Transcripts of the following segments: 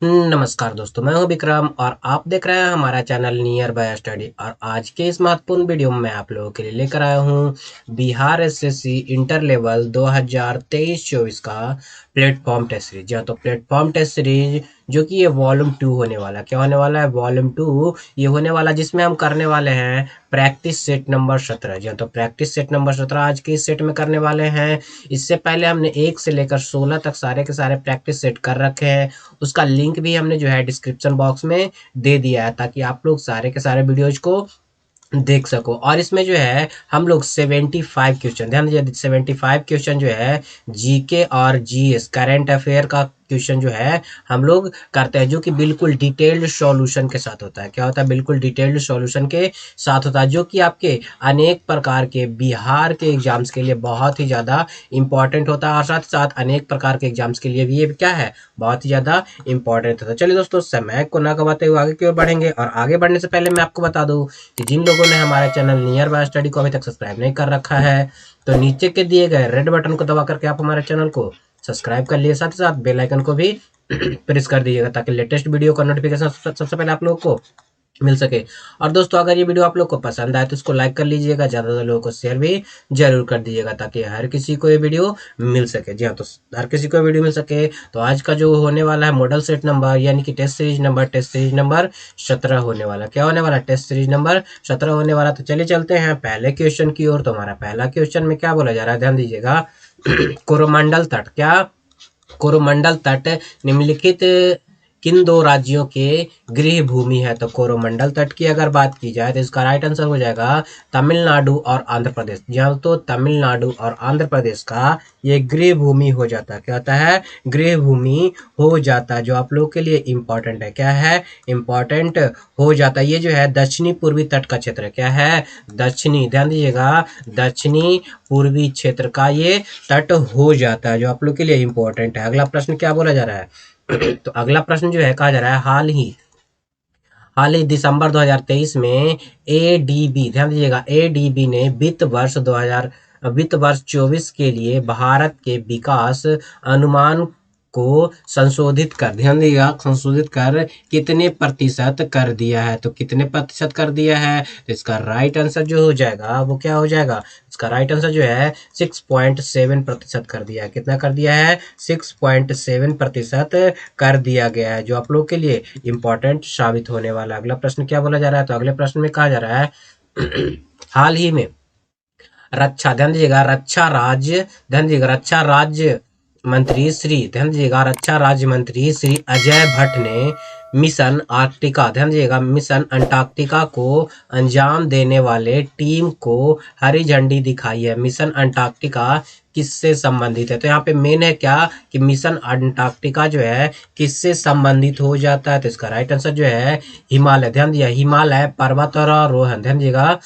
नमस्कार दोस्तों, मैं हूं विक्रम और आप देख रहे हैं हमारा चैनल नियर बाय स्टडी। और आज के इस महत्वपूर्ण वीडियो में मैं आप लोगों के लिए लेकर आया हूं बिहार एसएससी इंटर लेवल 2023-24 का प्लेटफॉर्म टेस्ट सीरीज। तो प्लेटफॉर्म टेस्ट सीरीज जो कि ये वॉल्यूम 2 होने वाला है। क्या होने वाला है? वॉल्यूम 2 ये होने वाला, जिसमें हम करने वाले हैं प्रैक्टिस सेट नंबर 17। जी हाँ, तो प्रैक्टिस सेट नंबर 17 आज के इस सेट में करने वाले हैं। इससे पहले हमने 1 से लेकर 16 तक सारे के सारे प्रैक्टिस सेट कर रखे हैं। उसका लिंक भी हमने जो है डिस्क्रिप्शन बॉक्स में दे दिया है, ताकि आप लोग सारे के सारे वीडियोज को देख सको। और इसमें जो है हम लोग 75 क्वेश्चन, ध्यान दीजिए, 75 क्वेश्चन जो है जीके और जीएस करंट अफेयर का क्वेश्चन जो है हम लोग करते हैं, जो कि बिल्कुल डिटेल्ड सॉल्यूशन के साथ होता है। क्या होता है? बिल्कुल डिटेल्ड सॉल्यूशन के साथ होता है, जो कि आपके अनेक प्रकार के बिहार के एग्जाम्स के लिए बहुत ही ज़्यादा इंपॉर्टेंट होता है। और साथ साथ अनेक प्रकार के एग्जाम्स के लिए भी ये क्या है, बहुत ही ज़्यादा इंपॉर्टेंट होता है। चलिए दोस्तों, समय को ना गवाते हुए आगे की ओर बढ़ेंगे। और आगे बढ़ने से पहले मैं आपको बता दूं कि जिन लोगों ने हमारे चैनल नियर बाय स्टडी को अभी तक सब्सक्राइब नहीं कर रखा है, तो नीचे के दिए गए रेड बटन को दबा करके आप हमारे चैनल को सब्सक्राइब कर लिए, साथ ही साथ बेल आइकन को भी प्रेस कर दीजिएगा, ताकि लेटेस्ट वीडियो का नोटिफिकेशन सबसे पहले आप लोगों को मिल सके। और दोस्तों, अगर ये वीडियो आप लोग को पसंद आए तो इसको लाइक कर लीजिएगा, ज़्यादा से लोगों को शेयर भी जरूर कर दीजिएगा, ताकि हर किसी को ये वीडियो मिल सके। जी हाँ, तो हर किसी को वीडियो मिल सके। तो आज का जो होने वाला है मॉडल सेट नंबर, यानी कि टेस्ट सीरीज नंबर 17 होने वाला। क्या होने वाला? टेस्ट सीरीज नंबर 17 होने वाला। तो चलिए चलते हैं पहले क्वेश्चन की ओर। तो हमारा पहला क्वेश्चन में क्या बोला जा रहा है, ध्यान दीजिएगा। कोरोमंडल तट, क्या कोरोमंडल तट निम्नलिखित किन दो राज्यों के गृह भूमि है? तो कोरोमंडल तट की अगर बात की जाए तो इसका राइट आंसर हो जाएगा तमिलनाडु और आंध्र प्रदेश। जहाँ तो तमिलनाडु और आंध्र प्रदेश का ये गृह भूमि हो जाता है। क्या होता है? गृह भूमि हो जाता है, जो आप लोग के लिए इंपॉर्टेंट है। क्या है? इंपॉर्टेंट हो जाता है। ये जो है दक्षिणी पूर्वी तट का क्षेत्र है। क्या है? दक्षिणी, ध्यान दीजिएगा, दक्षिणी पूर्वी क्षेत्र का ये तट हो जाता है, जो आप लोग के लिए इंपॉर्टेंट है। अगला प्रश्न क्या बोला जा रहा है? तो अगला प्रश्न जो है, कहा जा रहा है हाल ही दिसंबर 2023 में एडीबी, ध्यान दीजिएगा, एडीबी ने वित्त वर्ष 24 के लिए भारत के विकास अनुमान को संशोधित कर, ध्यान दीजिएगा, संशोधित कर कितने प्रतिशत कर दिया है? तो कितने प्रतिशत कर दिया है? तो इसका राइट आंसर जो हो जाएगा वो क्या हो जाएगा? इसका राइट आंसर जो है 6.7% कर दिया है। कितना कर दिया है? 6.7% कर दिया गया है, जो आप लोग के लिए इंपॉर्टेंट साबित होने वाला है। अगला प्रश्न क्या बोला जा रहा है? तो अगले प्रश्न में कहा जा रहा है हाल ही में रक्षा, ध्यान दीजिएगा, रक्षा राज्य मंत्री श्री, ध्यान दीजिएगा, रक्षा राज्य मंत्री श्री अजय भट्ट ने मिशन आर्कटिका, ध्यान दीजिएगा, मिशन अंटार्कटिका को अंजाम देने वाले टीम को हरी झंडी दिखाई है। मिशन अंटार्कटिका किससे संबंधित है? तो यहाँ पे मेन है क्या, कि मिशन अंटार्कटिका जो है किससे संबंधित हो जाता है? तो इसका राइट आंसर जो है हिमालय, ध्यान दिया, हिमालय पर्वतारोहण, ध्यान दीजिएगा,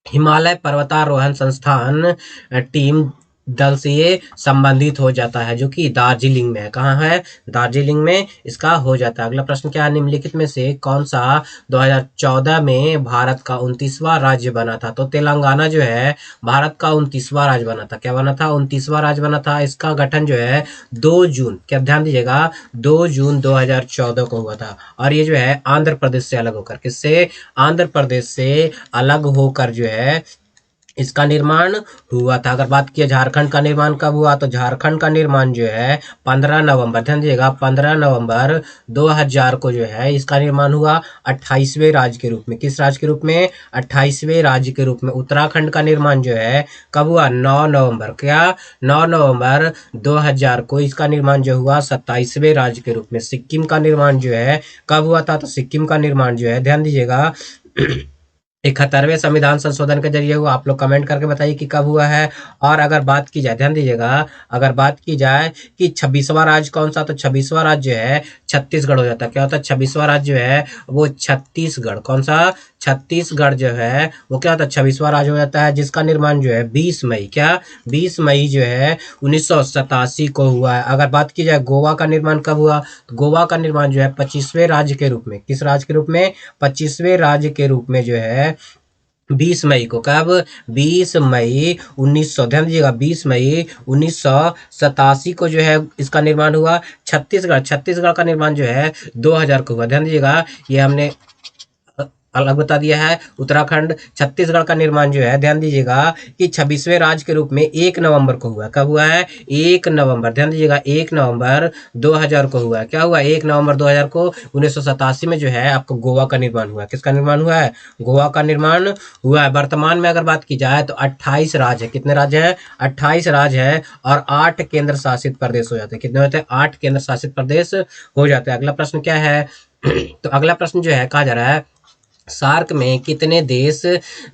हिमालय पर्वतारोहण संस्थान टीम दल से ये संबंधित हो जाता है, जो कि दार्जिलिंग में है। कहाँ है? दार्जिलिंग में इसका हो जाता है। अगला प्रश्न क्या है, निम्नलिखित में से कौन सा 2014 में भारत का 29वां राज्य बना था? तो तेलंगाना जो है भारत का 29वां राज्य बना था। क्या बना था? 29वां राज्य बना था। इसका गठन जो है 2 जून, क्या ध्यान दीजिएगा, 2 जून 2014 को हुआ था। और ये जो है आंध्र प्रदेश से अलग होकर, किससे? आंध्र प्रदेश से अलग होकर जो है इसका निर्माण हुआ था। अगर बात किया झारखंड का निर्माण कब हुआ, तो झारखंड का निर्माण जो है 15 नवंबर, ध्यान दीजिएगा, 15 नवंबर 2000 को जो है इसका निर्माण हुआ 28वें राज्य के रूप में। किस राज्य के रूप में? 28वें राज्य के रूप में। उत्तराखंड का निर्माण जो है कब हुआ? 9 नवंबर, क्या 9 नवंबर 2000 को इसका निर्माण जो हुआ 27वें राज्य के रूप में। सिक्किम का निर्माण जो है कब हुआ था? तो सिक्किम का निर्माण जो है, ध्यान दीजिएगा, 71वें संविधान संशोधन के जरिए हुआ। आप लोग कमेंट करके बताइए कि कब हुआ है। और अगर बात की जाए, ध्यान दीजिएगा, अगर बात की जाए कि 26वां राज्य कौन सा, तो 26वां राज्य जो है छत्तीसगढ़ हो जाता है। क्या होता है? 26वां राज्य जो है वो छत्तीसगढ़, कौन सा? छत्तीसगढ़ जो है वो क्या होता है? 26वां राज्य हो जाता है, जिसका निर्माण जो है 20 मई, क्या 20 मई जो है 1987 को हुआ है। अगर बात की जाए गोवा का निर्माण कब हुआ, तो गोवा का निर्माण जो है 25वें राज्य के रूप में, किस राज्य के रूप में? 25वें राज्य के रूप में जो है 20 मई को, कब? 20 मई 1900, ध्यान दीजिएगा, 20 मई 1987 को जो है इसका निर्माण हुआ। छत्तीसगढ़ का निर्माण जो है 2000 को हुआ। ध्यान दीजिएगा, ये हमने अलग बता दिया है। उत्तराखंड, छत्तीसगढ़ का निर्माण जो है, ध्यान दीजिएगा कि 26वें राज्य के रूप में 1 नवंबर को हुआ। कब हुआ है? 1 नवंबर, ध्यान दीजिएगा, 1 नवंबर 2000 को हुआ। क्या हुआ? 1 नवंबर 2000 को 1987 में जो है आपको गोवा का निर्माण हुआ। किसका निर्माण हुआ है? गोवा का निर्माण हुआ है। वर्तमान में अगर बात की जाए तो 28 राज्य है। कितने राज्य है? 28 राज्य है और 8 केंद्र शासित प्रदेश हो जाते हैं। कितने होते हैं? 8 केंद्र शासित प्रदेश हो जाते हैं। अगला प्रश्न क्या है? तो अगला प्रश्न जो है, कहा जा रहा है सार्क में कितने देश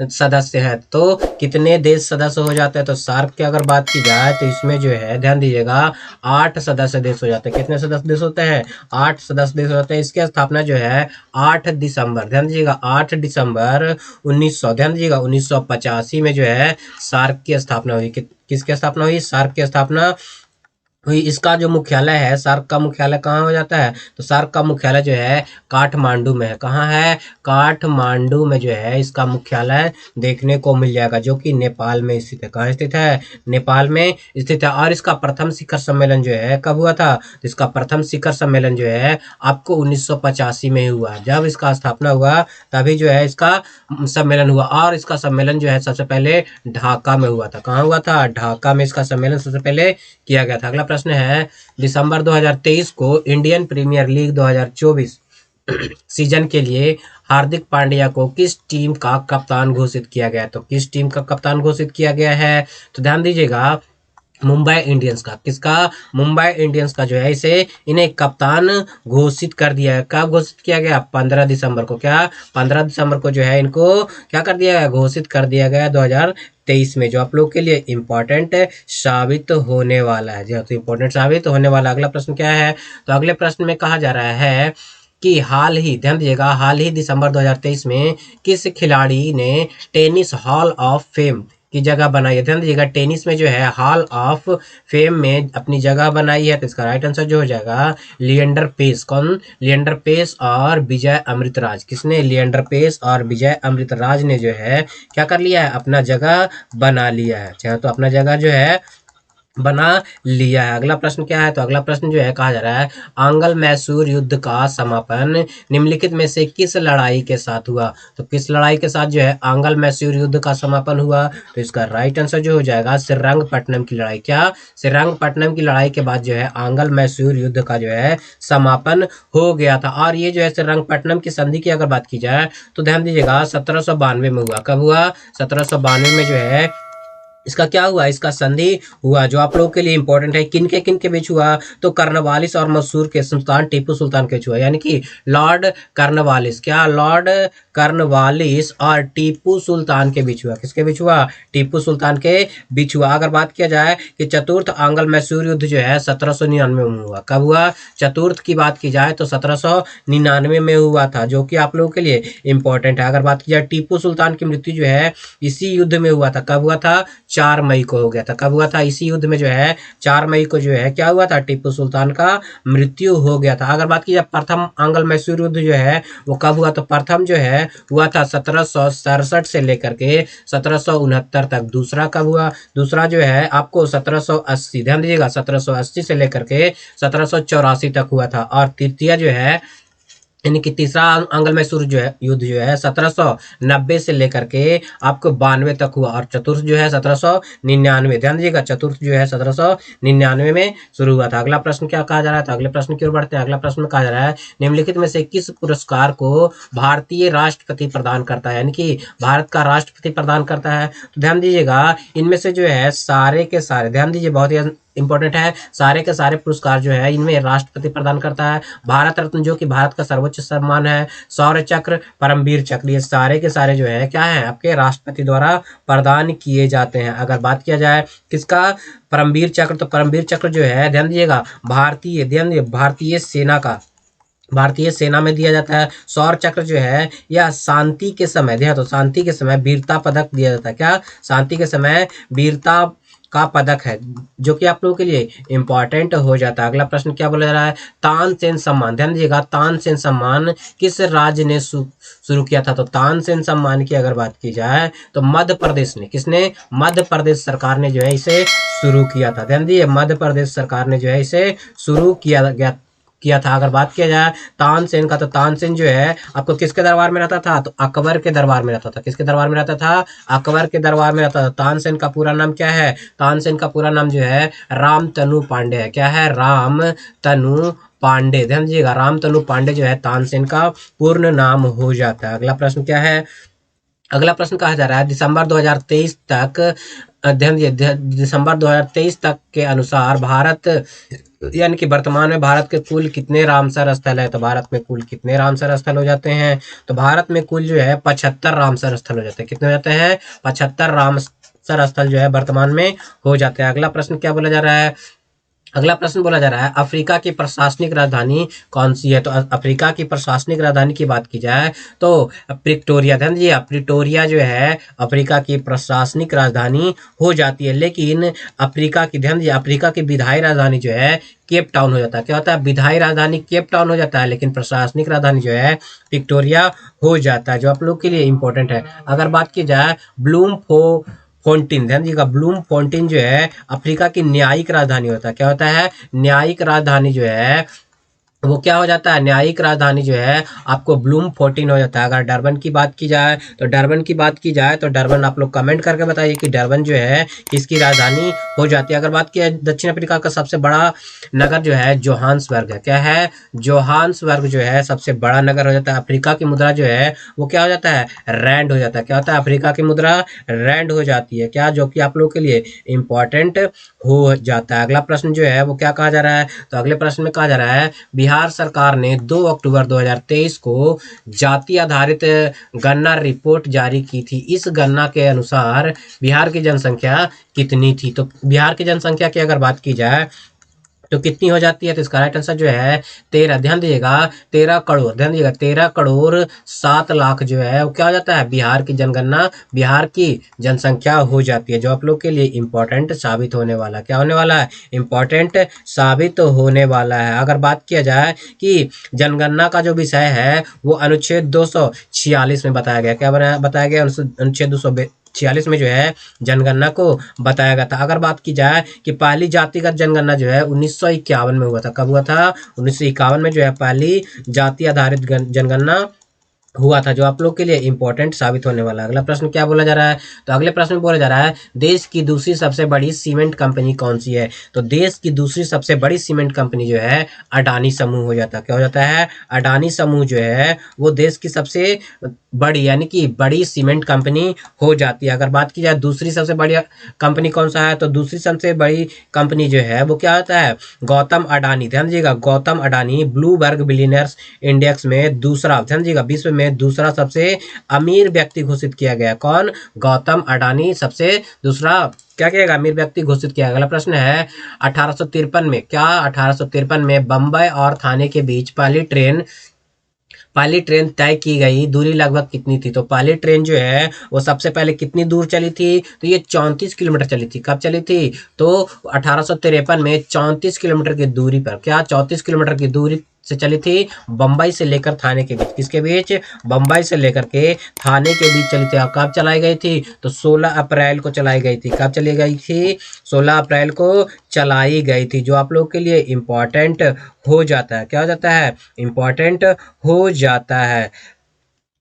सदस्य हैं? तो कितने देश सदस्य हो जाते हैं? तो सार्क की अगर बात की जाए तो इसमें जो है, ध्यान दीजिएगा, 8 सदस्य देश हो जाते हैं। कितने सदस्य देश होते हैं? 8 सदस्य देश होते हैं। इसकी स्थापना जो है 8 दिसंबर, ध्यान दीजिएगा, 8 दिसंबर 1900, ध्यान दीजिएगा, 1985 में जो है सार्क की स्थापना हुई। किसकी स्थापना हुई? सार्क की स्थापना हुई। इसका जो मुख्यालय है, सार्क का मुख्यालय कहाँ हो जाता है? तो सार्क का मुख्यालय जो है काठमांडू में है। कहाँ है? काठमांडू में जो है इसका मुख्यालय देखने को मिल जाएगा, जो कि नेपाल में स्थित है। कहाँ स्थित है? नेपाल में स्थित है। और इसका प्रथम शिखर सम्मेलन जो है कब हुआ था? तो इसका प्रथम शिखर सम्मेलन जो है आपको 1985 में हुआ। जब इसका स्थापना हुआ तभी जो है इसका सम्मेलन हुआ। और इसका सम्मेलन जो है सबसे पहले ढाका में हुआ था। कहाँ हुआ था? ढाका में इसका सम्मेलन सबसे पहले किया गया था। अगला प्रश्न है, दिसंबर 2023 को इंडियन प्रीमियर लीग 2024 सीजन के लिए हार्दिक पांड्या को किस टीम का कप्तान घोषित किया गया? तो किस टीम का कप्तान घोषित किया गया है? तो ध्यान दीजिएगा, मुंबई इंडियंस का। किसका? मुंबई इंडियंस का जो है इसे इन्हें कप्तान घोषित कर दिया है। कब घोषित किया गया? 15 दिसंबर को। क्या? 15 दिसंबर को जो है इनको क्या कर दिया गया? घोषित कर दिया गया 2023 में, जो आप लोग के लिए इंपॉर्टेंट साबित होने वाला है। जो तो इंपॉर्टेंट साबित होने वाला। अगला प्रश्न क्या है? तो अगले प्रश्न में कहा जा रहा है कि हाल ही, ध्यान दीजिएगा, हाल ही दिसंबर 2023 में किस खिलाड़ी ने टेनिस हॉल ऑफ फेम की जगह बनाई है? ध्यान दीजिएगा, टेनिस में जो है हॉल ऑफ फेम में अपनी जगह बनाई है। तो इसका राइट आंसर जो हो जाएगा लिएंडर पेस। कौन? लिएंडर पेस और विजय अमृतराज। किसने? लिएंडर पेस और विजय अमृतराज ने जो है क्या कर लिया है? अपना जगह बना लिया है। चाहे तो अपना जगह जो है बना लिया है। अगला प्रश्न क्या है? तो अगला प्रश्न जो है, कहा जा रहा है आंगल मैसूर युद्ध का समापन निम्नलिखित में से किस लड़ाई के साथ हुआ? तो किस लड़ाई के साथ जो है आंगल मैसूर युद्ध का समापन हुआ? तो इसका राइट आंसर जो हो जाएगा श्रीरंगपट्टनम की लड़ाई। क्या? श्रीरंगपट्टनम की लड़ाई के बाद जो है आंगल मैसूर युद्ध का जो है समापन हो गया था। और ये जो है श्रीरंगपट्टनम की संधि की अगर बात की जाए तो ध्यान दीजिएगा 1792 में हुआ। कब हुआ? 1792 में जो है इसका क्या हुआ? इसका संधि हुआ, जो आप लोगों के लिए इंपॉर्टेंट है। किन के बीच हुआ? तो कर्नवालिस और मैसूर के सुल्तान टीपू सुल्तान के बीच हुआ, यानी कि लॉर्ड कर्नवालिस। क्या? लॉर्ड कर्नवालिस और टीपू सुल्तान के बीच हुआ। किसके बीच हुआ? टीपू सुल्तान के बीच हुआ। अगर बात किया जाए कि चतुर्थ आंगल मैसूर युद्ध जो है 1799 में हुआ। कब हुआ? चतुर्थ की बात की जाए तो 1799 में हुआ था, जो कि आप लोगों के लिए इंपॉर्टेंट है। अगर बात की जाए टीपू सुल्तान की मृत्यु जो है इसी युद्ध में हुआ था। कब हुआ था? 4 मई को हो गया था। कब हुआ था? इसी युद्ध में जो है 4 मई को जो है क्या हुआ था? टीपू सुल्तान का मृत्यु हो गया था। अगर बात की जाए प्रथम आंगल मैसूर युद्ध जो है वो कब हुआ? तो प्रथम जो है हुआ था 1767 से लेकर के 1769 तक। दूसरा कब हुआ? दूसरा जो है आपको 1780, ध्यान दीजिएगा, 1780 से लेकर के 1784 तक हुआ था। और तृतीय जो है यानी कि तीसरा आंगल मैसूर जो है युद्ध जो है 1790 से लेकर के आपको 92 तक हुआ। और चतुर्थ जो है 1799, ध्यान दीजिएगा, चतुर्थ जो है 1799 में शुरू हुआ था। अगला प्रश्न क्या कहा जा रहा है? तो अगले प्रश्न की ओर बढ़ते हैं। अगला प्रश्न में कहा जा रहा है निम्नलिखित में से किस पुरस्कार को भारतीय राष्ट्रपति प्रदान करता है? यानी कि भारत का राष्ट्रपति प्रदान करता है। तो ध्यान दीजिएगा, इनमें से जो है सारे के सारे, ध्यान दीजिए, बहुत ही इंपॉर्टेंट है, सारे के सारे पुरस्कार जो है इनमें राष्ट्रपति प्रदान करता है। भारत रत्न जो कि भारत का सर्वोच्च सम्मान है, शौर्य चक्र, परमवीर चक्र, ये सारे के सारे जो है क्या है? आपके राष्ट्रपति द्वारा प्रदान किए जाते हैं। अगर बात किया जाए किसका? परमवीर चक्र, तो परमवीर चक्र जो है ध्यान दीजिएगा भारतीय सेना का, भारतीय सेना में दिया जाता है। शौर्य चक्र जो है यह शांति के समय, ध्यान, तो शांति के समय वीरता पदक दिया जाता है। क्या? शांति के समय वीरता का पदक है, जो कि आप लोगों के लिए इंपॉर्टेंट हो जाता है। अगला प्रश्न क्या बोला जा रहा है, तानसेन सम्मान, ध्यान दीजिएगा, तानसेन सम्मान किस राज्य ने शुरू किया था? तो तानसेन सम्मान की अगर बात की जाए तो मध्य प्रदेश ने, किसने? मध्य प्रदेश सरकार ने जो है इसे शुरू किया था। ध्यान दीजिए, मध्य प्रदेश सरकार ने जो है इसे शुरू किया था। अगर बात किया जाए तानसेन का, तो तानसेन जो है आपको किसके दरबार में रहता था? तो अकबर के दरबार में रहता था। किसके दरबार में रहता था? अकबर के दरबार में रहता था। तानसेन का पूरा नाम क्या है? तानसेन का पूरा नाम जो है रामतनु पांडे है। क्या है? रामतनु पांडे। ध्यान दीजिएगा, रामतनु पांडे जो है तानसेन का पूर्ण नाम हो जाता है। अगला प्रश्न क्या है? अगला प्रश्न कहा जा रहा है दिसंबर 2023 तक, ध्यान दीजिए, दिसंबर 2023 तक के अनुसार भारत, यानी कि वर्तमान में भारत के कुल कितने रामसर स्थल है? तो भारत में कुल कितने रामसर स्थल हो जाते हैं? तो भारत में कुल जो है 75 रामसर स्थल हो जाते हैं। कितने हो जाते हैं? 75 रामसर स्थल जो है वर्तमान में हो जाते हैं। अगला प्रश्न क्या बोला जा रहा है? अगला प्रश्न बोला जा रहा है अफ्रीका की प्रशासनिक राजधानी कौन सी है? तो अफ्रीका की प्रशासनिक राजधानी की बात की जाए तो प्रिटोरिया। ध्यान दीजिए, प्रिटोरिया जो है अफ्रीका की प्रशासनिक राजधानी हो जाती है। लेकिन अफ्रीका की, ध्यान दीजिए, अफ्रीका की विधायी राजधानी जो है केप टाउन हो जाता है। क्या होता है? विधायी राजधानी केप टाउन हो जाता है, लेकिन प्रशासनिक राजधानी जो है विक्टोरिया हो जाता है, जो आप लोग के लिए इंपॉर्टेंट है। अगर बात की जाए ब्लूम फोंटिन, ध्यान दीजिएगा, ब्लूम फोंटिन जो है अफ्रीका की न्यायिक राजधानी होता है। क्या होता है? न्यायिक राजधानी जो है वो क्या हो जाता है? न्यायिक राजधानी जो है आपको ब्लूम फोर्टीन हो जाता है। अगर डरबन की बात की जाए तो डरबन की बात की जाए तो डरबन, आप लोग कमेंट करके बताइए कि डरबन जो है किसकी राजधानी हो जाती है। अगर बात की जाए दक्षिण अफ्रीका का सबसे बड़ा नगर जो है जोहान्सबर्ग है। क्या है? जोहान्सबर्ग जो है सबसे बड़ा नगर हो जाता है। अफ्रीका की मुद्रा जो है वो क्या हो जाता है? रैंड हो जाता है। क्या होता है? अफ्रीका की मुद्रा रैंड हो जाती है। क्या? जो कि आप लोग के लिए इंपॉर्टेंट हो जाता है। अगला प्रश्न जो है वो क्या कहा जा रहा है? तो अगले प्रश्न में कहा जा रहा है बिहार सरकार ने 2 अक्टूबर 2023 को जाति आधारित गणना रिपोर्ट जारी की थी। इस गणना के अनुसार बिहार की जनसंख्या कितनी थी? तो बिहार की जनसंख्या की अगर बात की जाए तो कितनी हो जाती है? तो इसका राइट आंसर जो है 13, ध्यान दीजिएगा, 13 करोड़, ध्यान दीजिएगा, 13 करोड़ 7 लाख जो है वो क्या हो जाता है? बिहार की जनगणना, बिहार की जनसंख्या हो जाती है, जो आप लोग के लिए इंपॉर्टेंट साबित होने वाला। क्या होने वाला है? इंपॉर्टेंट साबित होने वाला है। अगर बात किया जाए कि जनगणना का जो विषय है वो अनुच्छेद 246 में बताया गया। क्या बताया गया? अनुच्छेद 246 में जो है जनगणना को बताया गया था। अगर बात की जाए कि पहली जातिगत जनगणना जो है 1951 में हुआ था। कब हुआ था? 1951 में जो है पहली जाति आधारित जनगणना हुआ था, जो आप लोग के लिए इंपॉर्टेंट साबित होने वाला है। अगला प्रश्न क्या बोला जा रहा है? तो अगले प्रश्न में बोला जा रहा है देश की दूसरी सबसे बड़ी सीमेंट कंपनी कौन सी है? तो देश की दूसरी सबसे बड़ी सीमेंट कंपनी जो है अडानी समूह हो जाता है। क्या हो जाता है? अडानी समूह जो है वो देश की सबसे बड़ी, यानी कि बड़ी सीमेंट कंपनी हो जाती है। अगर बात की जाए दूसरी सबसे बड़ी कंपनी कौन सा है, तो दूसरी सबसे बड़ी कंपनी जो है वो क्या होता है? गौतम अडानी। ध्यान दीजिएगा, गौतम अडानी ब्लूबर्ग बिलियनर्स इंडेक्स में दूसरा, ध्यान दीजिएगा, विश्व में दूसरा सबसे अमीर व्यक्ति घोषित किया गया। कौन? गौतम अडानी सबसे दूसरा क्या किया गया? अमीर व्यक्ति घोषित किया। अगला प्रश्न है 1853 में, क्या 1853 में बंबई और थाने के बीच पहली ट्रेन तय की गई दूरी लगभग कितनी थी? तो पहली ट्रेन जो है वो सबसे पहले कितनी दूर चली थी? तो ये 34 किलोमीटर चली थी। कब चली थी? तो 1853 में 34 किलोमीटर की दूरी पर, क्या 34 किलोमीटर की दूरी से चली थी बंबई से लेकर थाने के बीच। किसके बीच? बंबई से लेकर के थाने के बीच चली थी। और कब चलाई गई थी? तो 16 अप्रैल को चलाई गई थी। कब चली गई थी? 16 अप्रैल को चलाई गई थी, जो आप लोग के लिए इंपॉर्टेंट हो जाता है। क्या हो जाता है? इंपॉर्टेंट हो जाता है।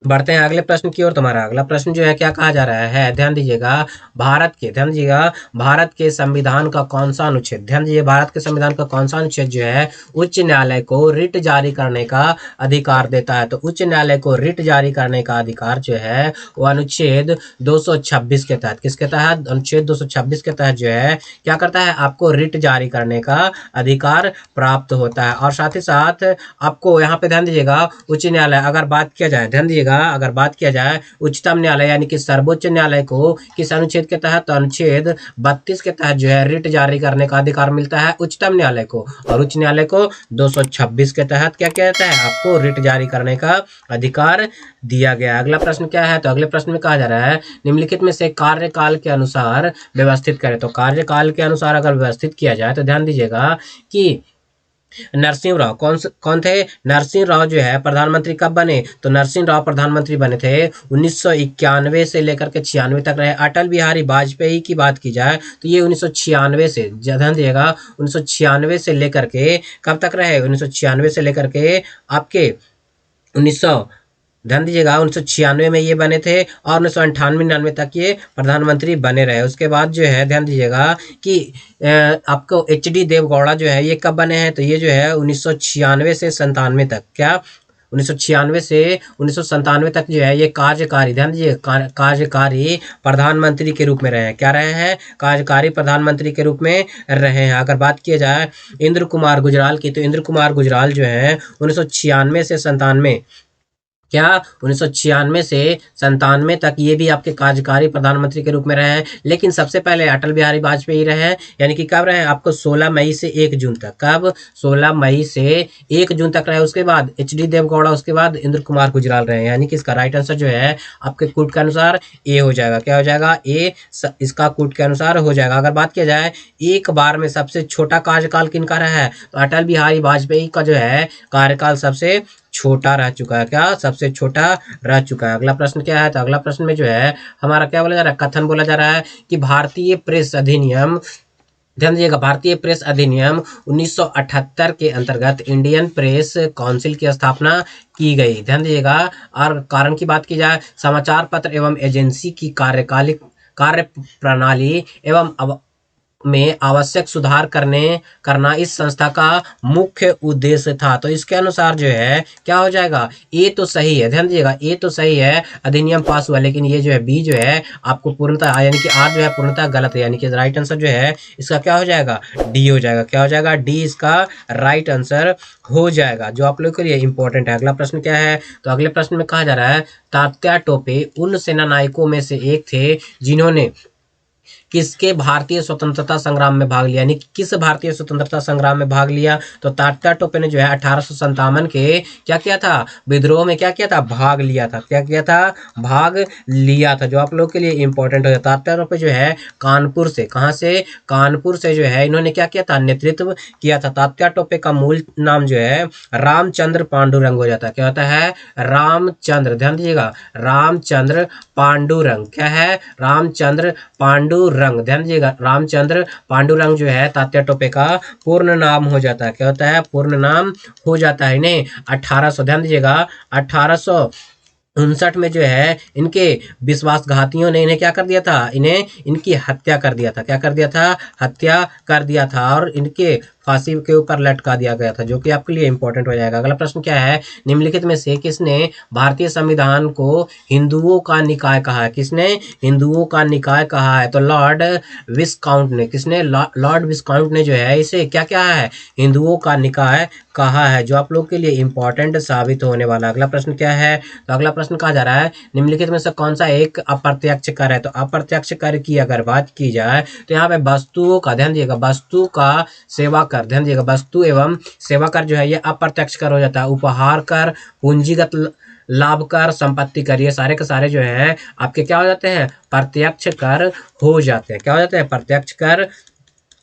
बढ़ते हैं अगले प्रश्न की ओर। तुम्हारा अगला प्रश्न जो है क्या कहा जा रहा है? ध्यान दीजिएगा, ध्यान दीजिएगा, भारत के संविधान का कौन सा अनुच्छेद, ध्यान दीजिए, भारत के संविधान का कौन सा अनुच्छेद जो है उच्च न्यायालय को रिट जारी करने का अधिकार देता है? तो उच्च न्यायालय को रिट जारी करने का अधिकार जो है वो अनुच्छेद 226 के तहत, किसके तहत? अनुच्छेद 226 के तहत जो है क्या करता है? आपको रिट जारी करने का अधिकार प्राप्त होता है। और साथ ही साथ आपको यहाँ पे ध्यान दीजिएगा, उच्च न्यायालय, अगर बात किया जाए, ध्यान दीजिएगा, लीजिएगा, अगर बात किया जाए उच्चतम न्यायालय यानी कि सर्वोच्च न्यायालय को किस अनुच्छेद के तहत, तो अनुच्छेद 32 के तहत जो है रिट जारी करने का अधिकार मिलता है उच्चतम न्यायालय को, और उच्च न्यायालय को 226 के तहत क्या कहता है, आपको रिट जारी करने का अधिकार दिया गया। अगला प्रश्न क्या है, तो अगले प्रश्न में कहा जा रहा है निम्नलिखित में से कार्यकाल के अनुसार व्यवस्थित करें। तो कार्यकाल के अनुसार अगर व्यवस्थित किया जाए तो ध्यान दीजिएगा कि नरसिंह राव कौन थे, नरसिंह राव जो है प्रधानमंत्री कब बने, तो नरसिंह राव प्रधानमंत्री बने थे 1991 से लेकर के 96 तक रहे। अटल बिहारी वाजपेयी की बात की जाए तो ये 1996 से, ध्यान दिएगा 1996 से लेकर के कब तक रहे, 1996 से लेकर के आपके 1900, ध्यान दीजिएगा 1996 में ये बने थे और 1998-99 तक ये प्रधानमंत्री बने रहे। उसके बाद जो है ध्यान दीजिएगा कि आपको HD देवगौड़ा जो है ये कब बने हैं, तो ये जो है 1996 से 97 तक, क्या 1996 से 1997 तक जो है ये कार्यकारी, ध्यान दीजिए कार्यकारी प्रधानमंत्री के रूप में रहे हैं। क्या रहे हैं, कार्यकारी प्रधानमंत्री के रूप में रहे हैं। अगर बात किया जाए इंद्र कुमार गुजराल की, तो इंद्र कुमार गुजराल जो है 1996 से 97, क्या 1996 से 97 तक ये भी आपके कार्यकारी प्रधानमंत्री के रूप में रहे हैं। लेकिन सबसे पहले अटल बिहारी वाजपेयी रहे हैं, यानी कि कब रहे हैं, आपको 16 मई से 1 जून तक, कब 16 मई से 1 जून तक रहे। उसके बाद HD देवगौड़ा, उसके बाद इंद्र कुमार गुजराल रहे हैं, यानी कि इसका राइट आंसर जो है आपके कूट के अनुसार ए हो जाएगा। क्या हो जाएगा, ए इसका कूट के अनुसार हो जाएगा। अगर बात किया जाए एक बार में सबसे छोटा कार्यकाल किनका रहा है, तो अटल बिहारी वाजपेयी का जो है कार्यकाल सबसे छोटा रह चुका है, क्या सबसे छोटा रह चुका है। अगला प्रश्न क्या है, तो अगला प्रश्न में जो है हमारा क्या बोला जा रहा है, कथन बोला जा रहा है कि भारतीय प्रेस अधिनियम, ध्यान दीजिएगा भारतीय प्रेस अधिनियम 1978 के अंतर्गत इंडियन प्रेस काउंसिल की स्थापना की गई। ध्यान दीजिएगा, और कारण की बात की जाए समाचार पत्र एवं एजेंसी की कार्य प्रणाली एवं में आवश्यक सुधार करना इस संस्था का मुख्य उद्देश्य था। तो इसके अनुसार जो है क्या हो जाएगा, ए तो सही है, ध्यान दीजिएगा ए तो सही है, अधिनियम पास हुआ, लेकिन ये जो है बी जो है आपको पूर्णतः, यानी कि आर जो है पूर्णतः गलत है, यानी कि राइट आंसर जो है इसका क्या हो जाएगा, डी हो जाएगा। क्या हो जाएगा, डी इसका राइट आंसर हो जाएगा, जो आप लोग के लिए इंपॉर्टेंट है। अगला प्रश्न क्या है, तो अगले प्रश्न में कहा जा रहा है तात्या टोपे उन सेना नायकों में से एक थे जिन्होंने किसके भारतीय स्वतंत्रता संग्राम में भाग लिया, यानी किस भारतीय स्वतंत्रता संग्राम में भाग लिया, तो तात्या टोपे ने जो है 1857 के क्या किया था, विद्रोह में क्या किया था, भाग लिया था। क्या किया था, भाग लिया था, जो आप लोग के लिए इंपॉर्टेंट हो। तात्या टोपे जो है कानपुर से, कहाँ से, कानपुर से जो है इन्होंने क्या किया था, नेतृत्व किया था। तात्या टोपे का मूल नाम जो है रामचंद्र पांडुरंग हो जाता है। क्या होता है, रामचंद्र, ध्यान दीजिएगा रामचंद्र पांडुरंग, क्या है, रामचंद्र पांडुरंग, ध्यान दीजिएगा रामचंद्र पांडुरंग जो है तात्या टोपे का पूर्ण नाम हो जाता है। क्या होता है, पूर्ण नाम हो जाता है। इन्हें 1800, ध्यान दीजिएगा 1859 में जो है इनके विश्वासघातियों ने इन्हें क्या कर दिया था, इन्हें इनकी हत्या कर दिया था। क्या कर दिया था, हत्या कर दिया था, और इनके फांसी के ऊपर लटका दिया गया था, जो कि आपके लिए इंपॉर्टेंट हो जाएगा। अगला प्रश्न क्या है, निम्नलिखित में से किसने भारतीय संविधान को हिंदुओं का निकाय कहा है, किसने हिंदुओं का निकाय कहा है, तो लॉर्ड विस्काउंट ने, किसने, लॉर्ड विस्काउंट ने जो है इसे क्या कहा है, हिंदुओं का निकाय कहा है, जो आप लोग के लिए इंपॉर्टेंट साबित होने वाला। अगला प्रश्न क्या है, तो अगला प्रश्न कहा जा रहा है निम्नलिखित में से कौन सा एक अप्रत्यक्ष कर है, तो अप्रत्यक्ष कर की अगर बात की जाए तो यहाँ पे वस्तुओं का, ध्यान दिएगा वस्तु का सेवा कर, ध्यान दिएगा वस्तु एवं सेवा कर जो है ये अप्रत्यक्ष कर हो जाता है। उपहार कर, पूंजीगत लाभ कर, संपत्ति कर, ये सारे के सारे जो है आपके क्या हो जाते हैं, प्रत्यक्ष कर हो जाते हैं। क्या हो जाते हैं, प्रत्यक्ष कर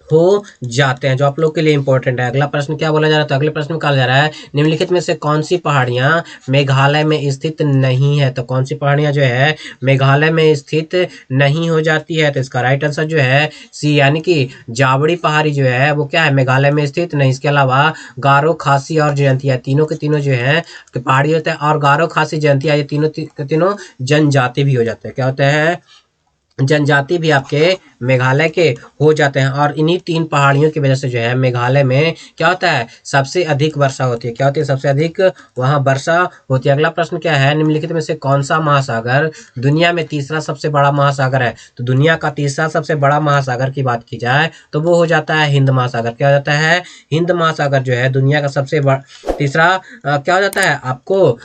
हो जाते हैं, जो आप लोग के लिए इंपॉर्टेंट है। अगला प्रश्न क्या बोला जा रहा है, तो अगले प्रश्न में कहा जा रहा है निम्नलिखित में से कौन सी पहाड़ियां मेघालय में स्थित नहीं है, तो कौन सी पहाड़ियां जो है मेघालय में स्थित नहीं हो जाती है, तो इसका राइट आंसर जो है सी, यानी कि जावड़ी पहाड़ी जो है वो क्या है, मेघालय में स्थित नहीं। इसके अलावा गारो, खासी और जयंतिया, तीनों के तीनों जो है पहाड़ी होते हैं, और गारो, खासी, जयंतिया ये तीनों जनजाति भी हो जाते हैं। क्या होते हैं, जनजाति भी आपके मेघालय के हो जाते हैं, और इन्हीं 3 पहाड़ियों की वजह से जो है मेघालय में क्या होता है, सबसे अधिक वर्षा होती है। क्या होती है, सबसे अधिक वहां वर्षा होती है। अगला प्रश्न क्या है, निम्नलिखित में से कौन सा महासागर दुनिया में तीसरा सबसे बड़ा महासागर है, तो दुनिया का तीसरा सबसे बड़ा महासागर की बात की जाए तो वो हो जाता है हिंद महासागर। क्या हो जाता है, हिंद महासागर जो है दुनिया का सबसे तीसरा क्या हो जाता है आपको,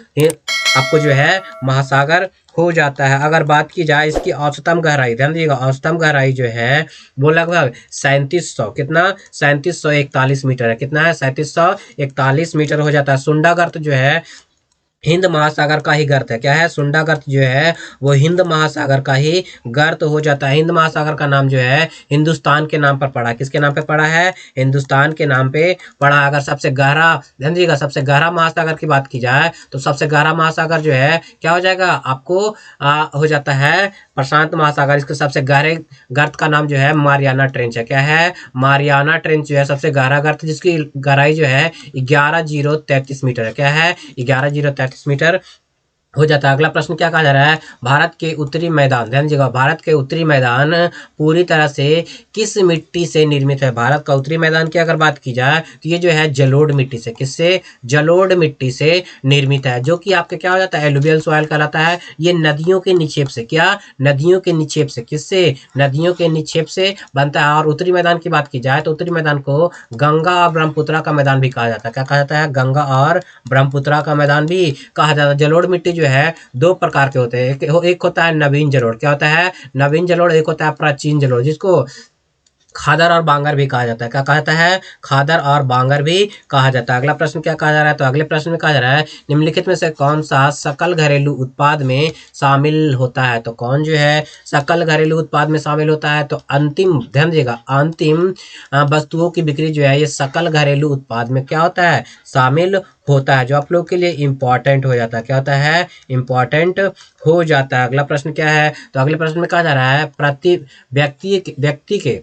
आपको जो है महासागर हो जाता है। अगर बात की जाए इसकी औसतम गहराई, ध्यान दीजिएगा, औसतम गहराई जो है वो लगभग 3700, कितना, 3741 मीटर है। कितना है, 3741 मीटर हो जाता है। सुंडा गर्त जो है हिंद महासागर का ही गर्त है। क्या है, सुंडा गर्त जो है वो हिंद महासागर का ही गर्त हो जाता है। हिंद महासागर का नाम जो है हिंदुस्तान के नाम पर पड़ा। किसके नाम पे पड़ा है, हिंदुस्तान के नाम पे पड़ा। अगर सबसे गहरा, ध्यान दीजिएगा, सबसे गहरा महासागर की बात की जाए तो सबसे गहरा महासागर जो है क्या हो जाएगा आपको, हो जाता है प्रशांत महासागर। इसके सबसे गहरे गर्त का नाम जो है मारियाना ट्रेंच है। क्या है, मारियाना ट्रेंच जो है सबसे गहरा गर्त, जिसकी गहराई जो है 11,033 मीटर है। क्या है, 11,033 मीटर हो जाता है। अगला प्रश्न क्या कहा जा रहा है, भारत के उत्तरी मैदान, ध्यान दीजिएगा, भारत के उत्तरी मैदान पूरी तरह से किस मिट्टी से निर्मित है। भारत का उत्तरी मैदान की अगर बात की जाए तो ये जो है जलोढ़ मिट्टी से, किससे, जलोढ़ मिट्टी से निर्मित है, जो कि आपका क्या हो जाता है, एलुवियल सॉइल कहलाता है। ये नदियों के निक्षेप से, क्या, नदियों के निक्षेप से, किससे, नदियों के निक्षेप से बनता है। और उत्तरी मैदान की बात की जाए तो उत्तरी मैदान को गंगा और ब्रह्मपुत्रा का मैदान भी कहा जाता है। क्या कहा जाता है, गंगा और ब्रह्मपुत्रा का मैदान भी कहा जाता है। जलोढ़ मिट्टी जो है दो प्रकार के होते हैं, एक होता है नवीन जलोढ़, क्या होता है, नवीन जलोढ़, एक होता है प्राचीन जलोढ़, जिसको खादर और बांगर भी कहा जाता है। क्या कहता है, खादर और बांगर भी कहा जाता है। अगला प्रश्न क्या कहा जा रहा है, तो अगले प्रश्न में कहा जा रहा है निम्नलिखित में से कौन सा सकल घरेलू उत्पाद में शामिल होता है। तो कौन जो है सकल घरेलू उत्पाद में शामिल होता है, तो अंतिम, ध्यान दीजिएगा, अंतिम वस्तुओं की बिक्री जो है ये सकल घरेलू उत्पाद में क्या होता है, शामिल होता है, जो आप लोग के लिए इंपॉर्टेंट हो जाता है। क्या होता है, इंपॉर्टेंट हो जाता है। अगला प्रश्न क्या है, तो अगले प्रश्न में कहा जा रहा है प्रति व्यक्ति के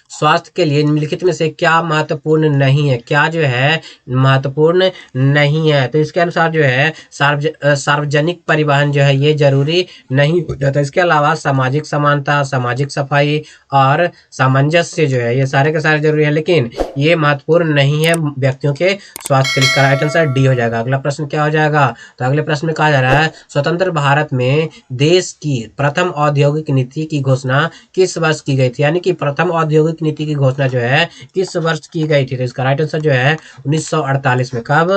स्वास्थ्य के लिए निम्नलिखित में से क्या महत्वपूर्ण नहीं है। क्या जो है महत्वपूर्ण नहीं है, तो इसके अनुसार जो है सार्वजनिक परिवहन जो है ये जरूरी नहीं हो जाता। इसके अलावा सामाजिक समानता, सामाजिक सफाई और सामंजस्य जो है ये सारे के सारे जरूरी है, लेकिन ये महत्वपूर्ण नहीं है व्यक्तियों के स्वास्थ्य के लिए। राइट आंसर डी हो जाएगा। अगला प्रश्न क्या हो जाएगा, तो अगले प्रश्न में कहा जा रहा है स्वतंत्र भारत में देश की प्रथम औद्योगिक नीति की घोषणा किस वर्ष की गई थी। यानी कि प्रथम औद्योगिक नीति की घोषणा जो है किस वर्ष की गई थी, तो इसका राइट आंसर जो है 1948 में। कब,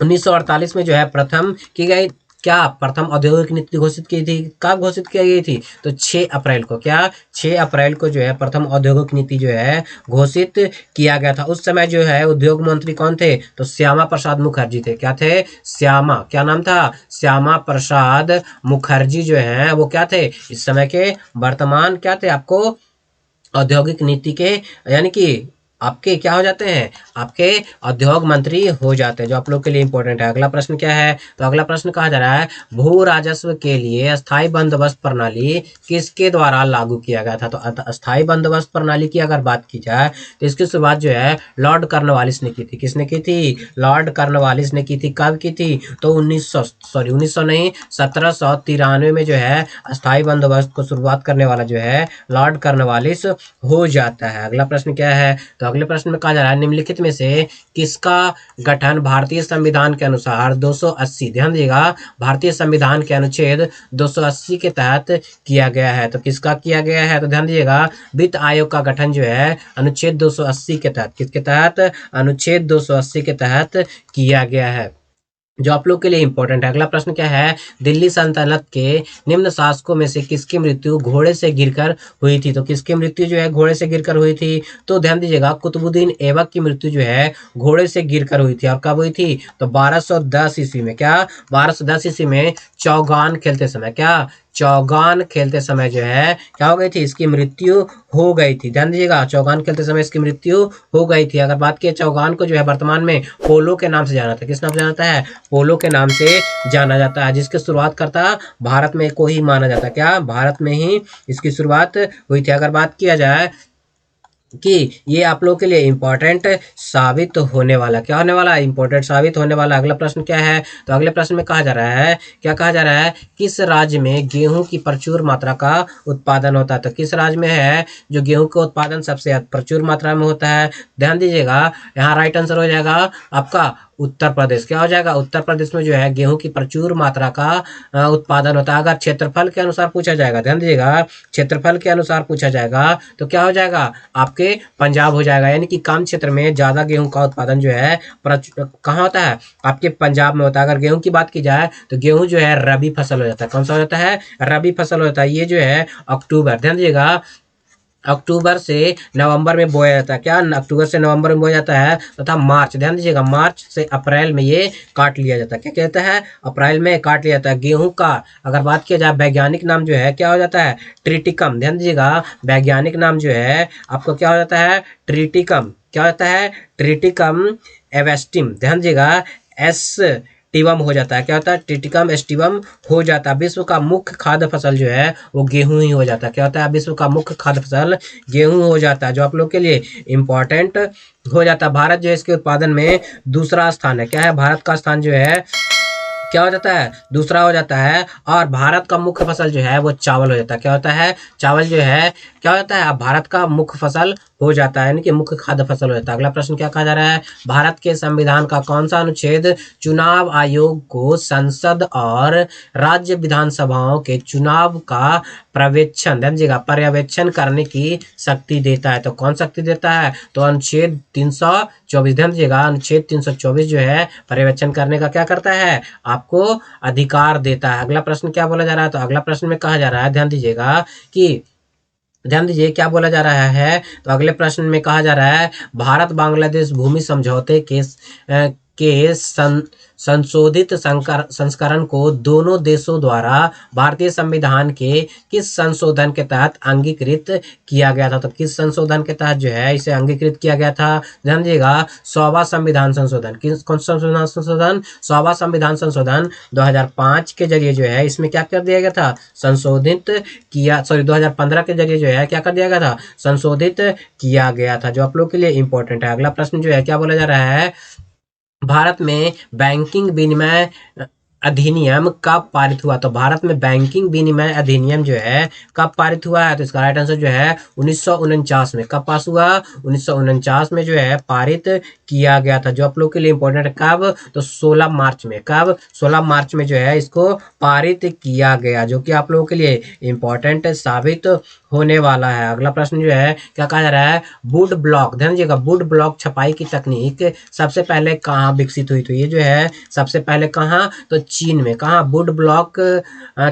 1948 में जो है प्रथम की गई, क्या प्रथम औद्योगिक नीति घोषित की थी, कब घोषित की गई थी, तो 6 अप्रैल को। क्या, 6 अप्रैल को जो है प्रथम औद्योगिक नीति जो है घोषित किया गया था। उस समय जो है उद्योग मंत्री कौन थे, तो श्यामा प्रसाद मुखर्जी थे। क्या थे, श्यामा, क्या नाम था, श्यामा प्रसाद मुखर्जी जो है वो क्या थे, इस समय के वर्तमान क्या थे, आपको औद्योगिक नीति के, यानी कि आपके क्या हो जाते हैं, आपके उद्योग मंत्री हो जाते हैं, जो आप लोग के लिए इंपॉर्टेंट है। अगला प्रश्न क्या है, तो अगला प्रश्न कहा जा रहा है भू राजस्व के लिए अस्थाई बंदोबस्त प्रणाली किसके द्वारा लागू किया गया था। तो अस्थाई बंदोबस्त प्रणाली की अगर बात की जाए तो इसकी शुरुआत जो है लॉर्ड कॉर्नवालिस ने की थी। किसने की थी, लॉर्ड कॉर्नवालिस ने की थी। कब की थी, तो 1900 नहीं 1793 में जो है अस्थाई बंदोबस्त को शुरुआत करने वाला जो है लॉर्ड कॉर्नवालिस हो जाता है। अगला प्रश्न क्या है, तो अगले प्रश्न में कहा जा रहा है निम्नलिखित में से किसका गठन भारतीय संविधान के अनुसार 280, ध्यान दीजिएगा, भारतीय संविधान के अनुच्छेद 280 के तहत किया गया है। तो किसका किया गया है, तो ध्यान दीजिएगा वित्त आयोग का गठन जो है अनुच्छेद 280 के तहत, किसके तहत, अनुच्छेद 280 के तहत किया गया है, जो आप लोग के लिए इंपॉर्टेंट है। अगला प्रश्न क्या है, दिल्ली सल्तनत के निम्न शासकों में से किसकी मृत्यु घोड़े से गिरकर हुई थी। तो किसकी मृत्यु जो है घोड़े से गिरकर हुई थी, तो ध्यान दीजिएगा कुतुबुद्दीन ऐबक की मृत्यु जो है घोड़े से गिरकर हुई थी। और कब हुई थी, तो 1210 ईस्वी में। क्या, 1210 ईस्वी में चौगान खेलते समय, क्या, चौगान खेलते समय जो है क्या हो गई थी, इसकी मृत्यु हो गई थी। ध्यान दीजिएगा चौगान खेलते समय इसकी मृत्यु हो गई थी। अगर बात की चौगान को जो है वर्तमान में पोलो के नाम से जाना था, किस नाम से जाना है, पोलो के नाम से जाना जाता है, जिसकी शुरुआत करता भारत में को ही माना जाता है। क्या, भारत में ही इसकी शुरुआत हुई थी। अगर बात किया जाए कि ये आप लोगों के लिए इंपॉर्टेंट साबित होने वाला, क्या होने वाला, इंपॉर्टेंट साबित होने वाला। अगला प्रश्न क्या है, तो अगले प्रश्न में कहा जा रहा है, क्या कहा जा रहा है, किस राज्य में गेहूं की प्रचुर मात्रा का उत्पादन होता है। तो किस राज्य में है जो गेहूं का उत्पादन सबसे प्रचुर मात्रा में होता है, ध्यान दीजिएगा यहाँ राइट आंसर हो जाएगा आपका उत्तर प्रदेश। क्या हो जाएगा? उत्तर प्रदेश में जो है गेहूं की प्रचुर मात्रा का उत्पादन होता है। अगर क्षेत्रफल के अनुसार पूछा जाएगा, ध्यान दीजिएगा, क्षेत्रफल के अनुसार पूछा जाएगा तो क्या हो जाएगा? आपके पंजाब हो जाएगा। यानी कि कम क्षेत्र में ज्यादा गेहूं का उत्पादन जो है कहाँ होता है? आपके पंजाब में होता है। अगर गेहूं की बात की जाए तो गेहूं जो है रबी फसल हो जाता है। कौन सा हो जाता है? रबी फसल होता है। ये जो है अक्टूबर, ध्यान दीजिएगा, अक्टूबर से नवंबर में बोया जाता है। क्या? अक्टूबर से नवंबर में बोया जाता है तथा मार्च, ध्यान दीजिएगा, मार्च से अप्रैल में ये काट लिया जाता है। क्या कहता है? अप्रैल में काट लिया जाता है। गेहूं का अगर बात किया जाए वैज्ञानिक नाम जो है क्या हो जाता है? ट्रिटिकम। ध्यान दीजिएगा, वैज्ञानिक नाम जो है आपको क्या हो जाता है? ट्रिटिकम। क्या होता है? ट्रिटिकम एवेस्टिम। ध्यान दीजिएगा, एस टिवम हो जाता है। क्या होता है? ट्रिटिकम एस्टिवम हो जाता है। विश्व का मुख्य खाद्य फसल जो है वो गेहूं ही हो जाता है। क्या होता है? विश्व का मुख्य खाद्य फसल गेहूं हो जाता है, जो आप लोग के लिए इंपॉर्टेंट हो जाता है। भारत जो है इसके उत्पादन में दूसरा स्थान है। क्या है? भारत का स्थान जो है क्या हो जाता है? दूसरा हो जाता है। और भारत का मुख्य फसल जो है वो चावल हो जाता है। क्या होता है? चावल जो है क्या होता है? भारत का मुख्य फसल हो जाता है, यानी कि मुख्य खाद्य फसल हो जाता है। अगला प्रश्न क्या कहा जा रहा है? भारत के संविधान का कौन सा अनुच्छेद चुनाव आयोग को संसद और राज्य विधानसभाओं के चुनाव का पर्यवेक्षण, ध्यान दीजिएगा, पर्यवेक्षण करने की शक्ति देता है? तो कौन शक्ति देता है? तो अनुच्छेद 324। ध्यान दीजिएगा, अनुच्छेद 324 जो है पर्यवेक्षण करने का क्या करता है? आपको अधिकार देता है। अगला प्रश्न क्या बोला जा रहा है? तो अगला प्रश्न में कहा जा रहा है, ध्यान दीजिएगा कि ध्यान दीजिए क्या बोला जा रहा है। तो अगले प्रश्न में कहा जा रहा है भारत बांग्लादेश भूमि समझौते के संशोधित संस्करण को दोनों देशों द्वारा भारतीय संविधान के किस संशोधन के तहत अंगीकृत किया गया था? तो किस संशोधन के तहत जो है इसे अंगीकृत किया गया था? ध्यान दीजिएगा, 100वां संविधान संशोधन। किस कौन सा संशोधन? 100वां संविधान संशोधन 2005 के जरिए जो है इसमें क्या कर दिया गया था? संशोधित किया, सॉरी 2015 के जरिए जो है क्या कर दिया गया था? संशोधित किया गया था, जो आप लोग के लिए इंपॉर्टेंट है। अगला प्रश्न जो है क्या बोला जा रहा है? भारत में बैंकिंग विनिमय अधिनियम कब पारित हुआ? तो भारत में बैंकिंग विनिमय अधिनियम जो है कब पारित हुआ है? तो इसका राइट आंसर जो है 1949 में। कब पास हुआ? 1949 में जो है पारित किया गया था, जो आप लोग के लिए इंपॉर्टेंट है। कब? तो 16 मार्च में। कब? 16 मार्च में जो है इसको पारित किया गया, जो कि आप लोगों के लिए इंपॉर्टेंट साबित होने वाला है। अगला प्रश्न जो है क्या कहा जा रहा है? वुड ब्लॉक, ध्यान दीजिएगा, वुड ब्लॉक छपाई की तकनीक सबसे पहले कहाँ विकसित हुई? तो ये जो है सबसे पहले कहाँ? तो चीन में। कहाँ? वुड ब्लॉक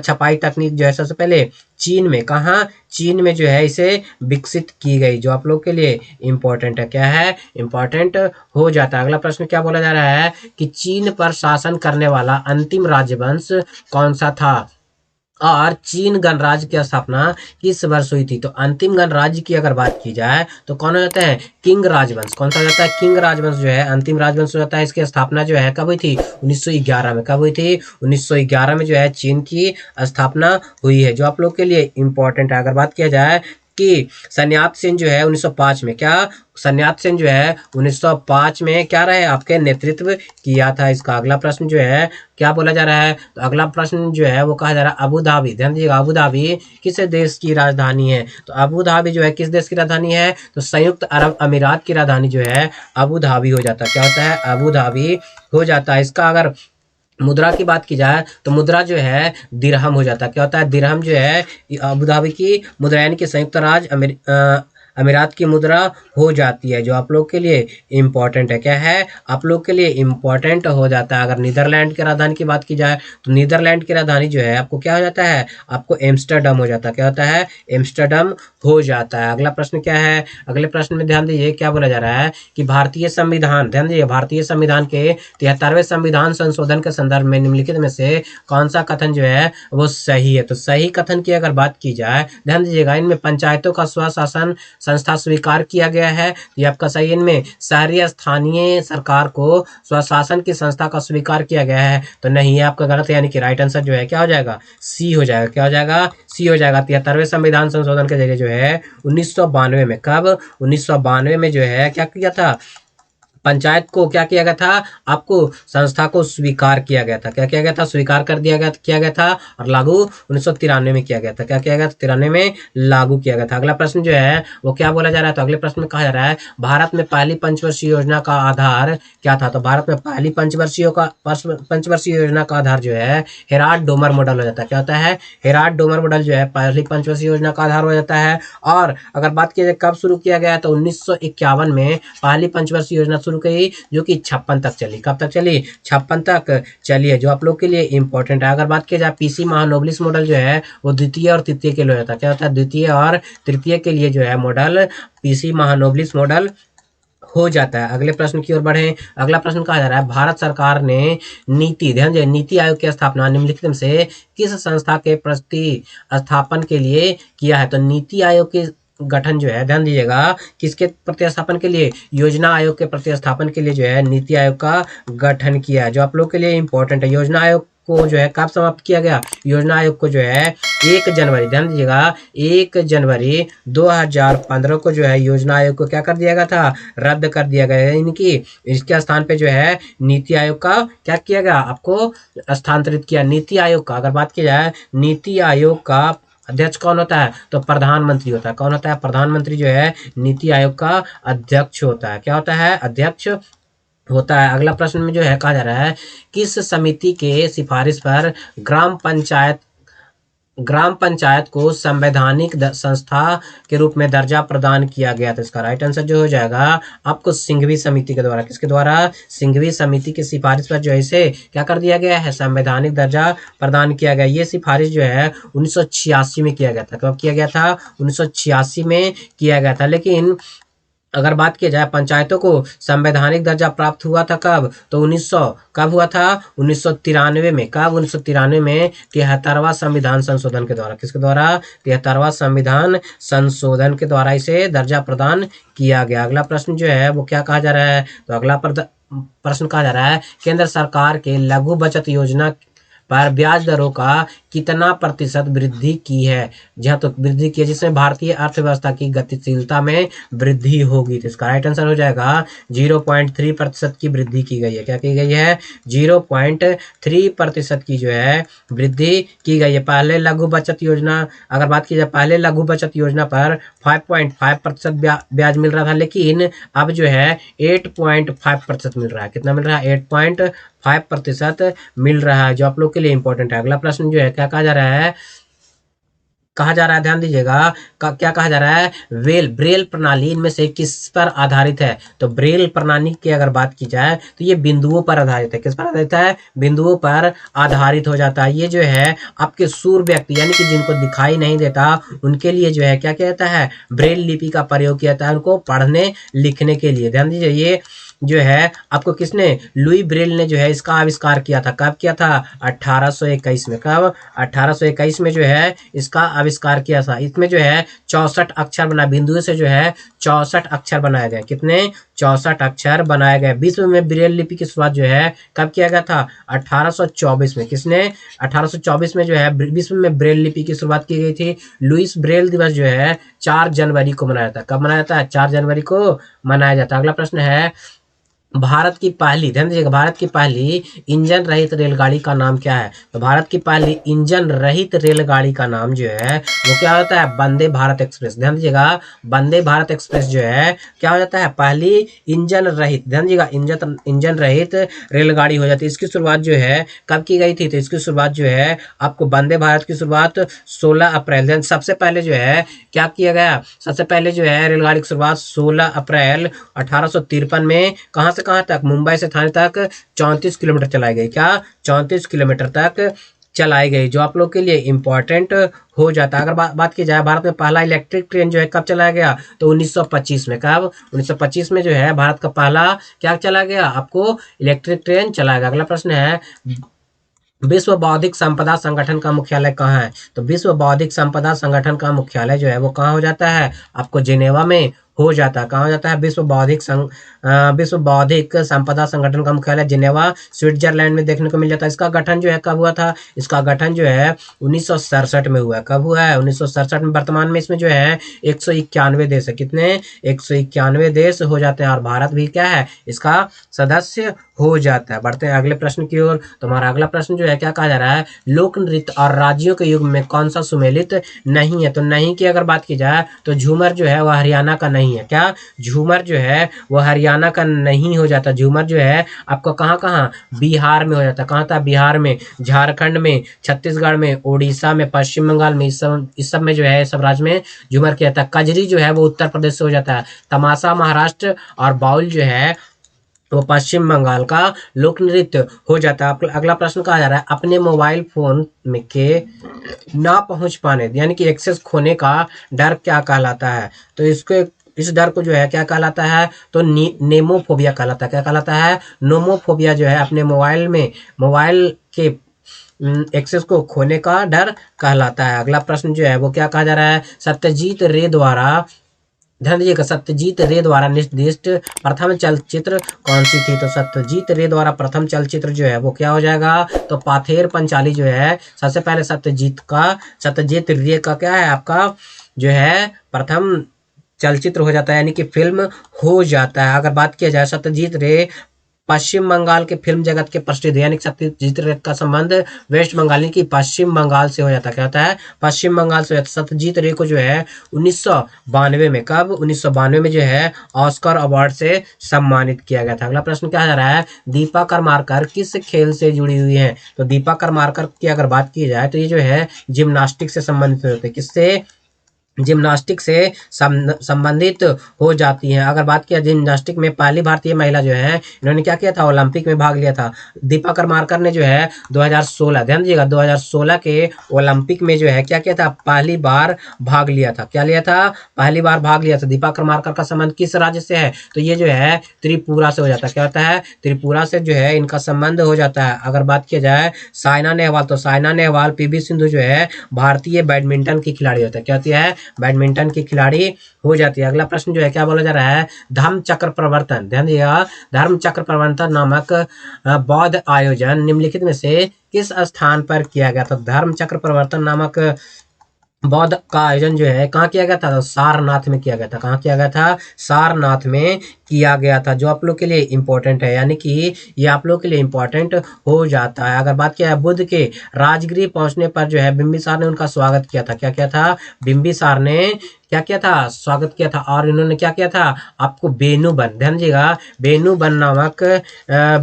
छपाई तकनीक जो है सबसे पहले चीन में। कहाँ? चीन में जो है इसे विकसित की गई, जो आप लोग के लिए इंपॉर्टेंट है। क्या है? इंपॉर्टेंट हो जाता है। अगला प्रश्न क्या बोला जा रहा है कि चीन पर शासन करने वाला अंतिम राजवंश कौन सा था? और चीन गणराज्य की स्थापना किस वर्ष हुई थी? तो अंतिम गणराज्य की अगर बात की जाए तो कौन हो जाता है? किंग राजवंश। कौन सा हो जाता है? किंग राजवंश जो है अंतिम राजवंश हो जाता है। इसकी स्थापना जो है कब हुई थी? 1911 में। कब हुई थी? 1911 में जो है चीन की स्थापना हुई है, जो आप लोग के लिए इंपॉर्टेंट है। अगर बात किया जाए कि सन्यात सेन जो है 1905 में, क्या सन्यात सेन जो है 1905 में क्या रहे? आपके नेतृत्व किया था। इसका अगला प्रश्न जो है क्या बोला जा रहा है? तो अगला प्रश्न जो है वो कहा जा रहा है अबू धाबी। ध्यान दीजिएगा, अबू धाबी किस देश की राजधानी है? तो अबू धाबी जो है किस देश की राजधानी है? तो संयुक्त अरब अमीरात की राजधानी जो है अबू धाबी हो जाता है। क्या होता है? अबू धाबी हो जाता है। इसका अगर मुद्रा की बात की जाए तो मुद्रा जो है दिरहम हो जाता है। क्या होता है? दिरहम जो है अबू धाबी की मुद्रा, यानी कि संयुक्त राज्य अमीरात की मुद्रा हो जाती है, जो आप लोग के लिए इंपॉर्टेंट है। क्या है? आप लोग के लिए इंपॉर्टेंट हो जाता है। अगर नीदरलैंड की राजधानी की बात की जाए तो नीदरलैंड की राजधानी जो है आपको क्या हो जाता है? आपको एम्स्टर्डम हो जाता है। क्या होता है? एम्स्टर्डम हो जाता है। अगला प्रश्न क्या है? अगले प्रश्न में ध्यान दीजिए क्या बोला जा रहा है कि भारतीय संविधान, ध्यान दीजिए, भारतीय संविधान के 73वें संविधान संशोधन के संदर्भ में निम्नलिखित में से कौन सा कथन जो है वो सही है? तो सही कथन की अगर बात की जाए, ध्यान दीजिएगा, इनमें पंचायतों का स्वशासन संस्था स्वीकार किया गया है। ये आपका सही। इनमें शहरी स्थानीय सरकार को स्वशासन की संस्था का स्वीकार किया गया है तो नहीं, है आपका गलत है। यानी कि राइट आंसर जो है क्या हो जाएगा? सी हो जाएगा। क्या हो जाएगा? सी हो जाएगा। 73वें संविधान संशोधन के जरिए जो है 1992 में, कब? 1992 में जो है क्या किया था? पंचायत को क्या किया गया था, आपको संस्था को स्वीकार किया गया था। क्या किया गया था, स्वीकार कर दिया गया किया गया था और लागू 1993 में किया गया था। क्या किया गया था, 93 में लागू किया गया था। अगला प्रश्न जो है वो क्या बोला जा रहा है, तो अगले प्रश्न में कहा जा रहा है भारत में पहली पंचवर्षीय योजना का आधार क्या था। तो भारत में पहली पंचवर्षीय योजना का आधार जो है हेराल्ड डोमर मॉडल हो जाता है। क्या होता है, हेराल्ड डोमर मॉडल जो है पहली पंचवर्षीय योजना का आधार हो जाता है। और अगर बात की जाए कब शुरू किया गया, तो 1951 में पहली पंचवर्षीय योजना शुरू की, जो कि 56 तक चली। कब तक चली, 56 तक चली है, जो आप लोग के लिए इंपॉर्टेंट है। अगर बात की जाए पीसी महानोबिलिस मॉडल जो है वो द्वितीय और तृतीय के लिए होता है। क्या होता है, द्वितीय और तृतीय के लिए जो है मॉडल पीसी महानोबिलिस मॉडल हो जाता है। अगले प्रश्न की ओर बढ़े। अगला प्रश्न कहा जा रहा है भारत सरकार ने ध्यान दीजिए, नीति आयोग की स्थापना निम्नलिखित में से किस संस्था के प्रतिस्थापन के लिए किया है। तो नीति आयोग के गठन जो है, ध्यान दीजिएगा, किसके प्रतिस्थापन के लिए, योजना आयोग के प्रतिस्थापन के लिए जो है नीति आयोग का गठन किया है, जो आप लोग के लिए इंपॉर्टेंट है। योजना आयोग को जो है कब समाप्त किया गया, योजना आयोग को जो है 1 जनवरी, ध्यान दीजिएगा, 1 जनवरी 2015 को जो है योजना आयोग को क्या कर दिया गया था, रद्द कर दिया गया। यानी कि इसके स्थान पे जो है नीति आयोग का क्या किया गया, आपको स्थानांतरित किया। नीति आयोग का अगर बात की जाए, नीति आयोग का अध्यक्ष कौन होता है, तो प्रधानमंत्री होता है। कौन होता है, प्रधानमंत्री जो है नीति आयोग का अध्यक्ष होता है। क्या होता है, अध्यक्ष होता है। अगला प्रश्न में जो है कहा जा रहा है किस समिति के सिफारिश पर ग्राम पंचायत को संवैधानिक संस्था के रूप में दर्जा प्रदान किया गया। तो इसका राइट आंसर जो हो जाएगा आपको सिंघवी समिति के द्वारा, किसके द्वारा, सिंघवी समिति की सिफारिश पर जो है इसे क्या कर दिया गया है, संवैधानिक दर्जा प्रदान किया गया। ये सिफारिश जो है 1986 में किया गया था। कब किया गया था, 1986 में किया गया था। लेकिन अगर बात की जाए पंचायतों को संवैधानिक दर्जा प्राप्त हुआ था कब, तो 1900 कब हुआ था, 1993 में। कब, 1993 में 73वां संविधान संशोधन के द्वारा। किसके द्वारा, 73वां संविधान संशोधन के द्वारा इसे दर्जा प्रदान किया गया। अगला प्रश्न जो है वो क्या कहा जा रहा है, तो अगला प्रश्न कहा जा रहा है केंद्र सरकार के लघु बचत योजना पर ब्याज दरों का कितना प्रतिशत वृद्धि की है। जहाँ तो वृद्धि की है जिसमें भारतीय अर्थव्यवस्था की गतिशीलता में वृद्धि होगी। तो इसका राइट आंसर हो जाएगा 0.3% की वृद्धि की गई है। क्या की गई है, 0.3% की जो है वृद्धि की गई है। पहले लघु बचत योजना, अगर बात की जाए पहले लघु बचत योजना पर 5.5% ब्याज मिल रहा था, लेकिन अब जो है 8.5% मिल रहा है। कितना मिल रहा है, 8.5% मिल रहा है, जो आप लोग के लिए इंपॉर्टेंट है। अगला प्रश्न जो है क्या कहा जा रहा है, ध्यान दीजिएगा, क्या कहा जा रहा है, ब्रेल प्रणाली इनमें से किस पर आधारित है। तो ब्रेल प्रणाली की अगर बात की जाए तो ये बिंदुओं पर आधारित है। किस पर आधारित है, बिंदुओं पर आधारित हो जाता है। ये जो है आपके सूर व्यक्ति यानी कि जिनको दिखाई नहीं देता उनके लिए जो है क्या किया जाता है, ब्रेल लिपि का प्रयोग किया जाता है, उनको पढ़ने लिखने के लिए। ध्यान दीजिए, ये जो है आपको किसने, लुई ब्रेल ने जो है इसका आविष्कार किया था। कब किया था, 1821 में। कब, 1821 में जो है इसका आविष्कार किया था। इसमें जो है 64 अक्षर बना, बिंदुओं से जो है 64 अक्षर बनाए गए। कितने, 64 अक्षर बनाए गए। विश्व में ब्रेल लिपि की शुरुआत जो है कब किया गया था, 1824 में। किसने, 1824 में जो है विश्व में ब्रेल लिपि की शुरुआत की गई थी। लुईस ब्रेल दिवस जो है 4 जनवरी को मनाया जाता है। कब मनाया जाता है, 4 जनवरी को मनाया जाता है। अगला प्रश्न है भारत की पहली, ध्यान दीजिएगा, भारत की पहली इंजन रहित रेलगाड़ी का नाम क्या है। तो भारत की पहली इंजन रहित रेलगाड़ी का नाम जो है वो क्या होता है, वंदे भारत एक्सप्रेस। ध्यान दीजिएगा, वंदे भारत एक्सप्रेस जो है क्या हो जाता है, पहली इंजन रहित, ध्यान दीजिएगा, इंजन रहित रेलगाड़ी हो जाती है। इसकी शुरुआत जो है कब की गई थी, तो इसकी शुरुआत जो है आपको वंदे भारत की शुरुआत 16 अप्रैल, सबसे पहले जो है क्या किया गया, सबसे पहले जो है रेलगाड़ी की शुरुआत 16 अप्रैल 1853 में कहाँ से कहाँ तक, मुंबई से थाने तक 34 किलोमीटर चलाई गई। क्या, 34 किलोमीटर तक चलाई गई, जो आप लोग के लिए इंपॉर्टेंट हो जाता है। अगर बात की जाए भारत में पहला इलेक्ट्रिक ट्रेन जो है कब चलाया गया, तो 1925 में। कब, 1925 में जो है भारत का पहला क्या चला गया, आपको इलेक्ट्रिक ट्रेन चलाया गया। अगला प्रश्न है विश्व बौद्धिक संपदा संगठन का मुख्यालय कहाँ है। तो विश्व बौद्धिक संपदा संगठन का मुख्यालय जो है वो कहाँ हो जाता है, आपको जेनेवा में हो जाता है। कहाँ हो जाता है? विश्व बौद्धिक संपदा संगठन का मुख्यालय जिनेवा स्विट्जरलैंड में देखने को मिल जाता है। इसका गठन जो है कब हुआ था? इसका गठन जो है 1967 में हुआ है। कब हुआ है? 1967 में। वर्तमान में इसमें जो है 191 देश है। कितने? 191 देश हो जाते हैं और भारत भी क्या है? इसका सदस्य हो जाता है। बढ़ते हैं अगले प्रश्न की ओर। तुम्हारा अगला प्रश्न जो है क्या कहा जा रहा है? लोक नृत्य और राज्यों के युग में कौन सा सुमेलित नहीं है? तो नहीं की अगर बात की जाए तो झूमर जो है वह हरियाणा का नहीं है। क्या? झूमर जो है वह हरियाणा का नहीं हो जाता। झूमर जो है आपको कहाँ कहाँ? बिहार में हो जाता है। कहाँ था? बिहार में, झारखंड में, छत्तीसगढ़ में, उड़ीसा में, पश्चिम बंगाल में, इस सब में जो है सब राज्य में झूमर किया जाता है। कजरी जो है वो उत्तर प्रदेश से हो जाता है। तमाशा महाराष्ट्र और बाउल जो है वो पश्चिम बंगाल का लोक नृत्य हो जाता है। अगला प्रश्न कहा जा रहा है अपने मोबाइल फोन में के ना पहुंच पाने यानी कि एक्सेस खोने का डर क्या कहलाता है? तो इसको इस डर को जो है क्या कहलाता है? तो नेमोफोबिया कहलाता है। क्या कहलाता है? नोमोफोबिया जो है अपने मोबाइल के एक्सेस को खोने का डर कहलाता है। अगला प्रश्न जो है वो क्या कहा जा रहा है? सत्यजीत रे द्वारा ध्यान दीजिएगा, सत्यजीत रे द्वारा निर्दिष्ट प्रथम चलचित्र कौन सी थी? तो सत्यजीत रे द्वारा प्रथम चलचित्र जो है वो क्या हो जाएगा? तो पाथेर पंचाली जो है सबसे पहले सत्यजीत रे का क्या है आपका जो है प्रथम चलचित्र हो जाता है यानी कि फिल्म हो जाता है। अगर बात किया जाए सत्यजीत रे पश्चिम बंगाल के फिल्म जगत के प्रसिद्ध यानी कि सत्यजीत रे का संबंध वेस्ट बंगाल यानी कि पश्चिम बंगाल से हो जाता है। क्या होता है? पश्चिम बंगाल से हो जाता है। सत्यजीत रे को जो है 1992 में, कब? 1992 में जो है ऑस्कर अवार्ड से सम्मानित किया गया था। अगला प्रश्न क्या जा रहा है? दीपा करमाकर किस खेल से जुड़ी हुई है? तो दीपा करमाकर की अगर बात की जाए तो ये जो है जिम्नास्टिक से संबंधित होते हैं। किससे? जिम्नास्टिक से संबंधित हो जाती हैं। अगर बात किया जिम्नास्टिक में पहली भारतीय महिला जो है इन्होंने क्या किया था? ओलंपिक में भाग लिया था। दीपा करमाकर ने जो है 2016 ध्यान दीजिएगा 2016 के ओलंपिक में जो है क्या किया था? पहली बार भाग लिया था। क्या लिया था? पहली बार भाग लिया था। दीपा करमाकर का संबंध किस राज्य से है? तो ये जो है त्रिपुरा से हो जाता है। क्या होता है? त्रिपुरा से जो है इनका संबंध हो जाता है। अगर बात किया जाए साइना नेहवाल, तो साइना नेहवाल पीवी सिंधु जो है भारतीय बैडमिंटन की खिलाड़ी होता है। क्या होती है? बैडमिंटन की खिलाड़ी हो जाती है। अगला प्रश्न जो है क्या बोला जा रहा है? धम्म चक्र प्रवर्तन, ध्यान दिया, धर्म चक्र प्रवर्तन नामक बौद्ध आयोजन निम्नलिखित में से किस स्थान पर किया गया था? धर्म चक्र प्रवर्तन नामक बौद्ध का आयोजन जो है कहाँ किया गया था? तो सारनाथ में किया गया था। कहाँ किया गया था? सारनाथ में किया गया था, जो आप लोग के लिए इंपॉर्टेंट है यानी कि ये आप लोग के लिए इंपॉर्टेंट हो जाता है। अगर बात किया है बुद्ध के राजगृह पहुंचने पर जो है बिंबिसार ने उनका स्वागत किया था। क्या किया था? बिंबिसार ने क्या किया था? स्वागत किया था। और इन्होंने क्या किया था? आपको बेनुबन, ध्यान दीजिएगा, बेनुबन नामक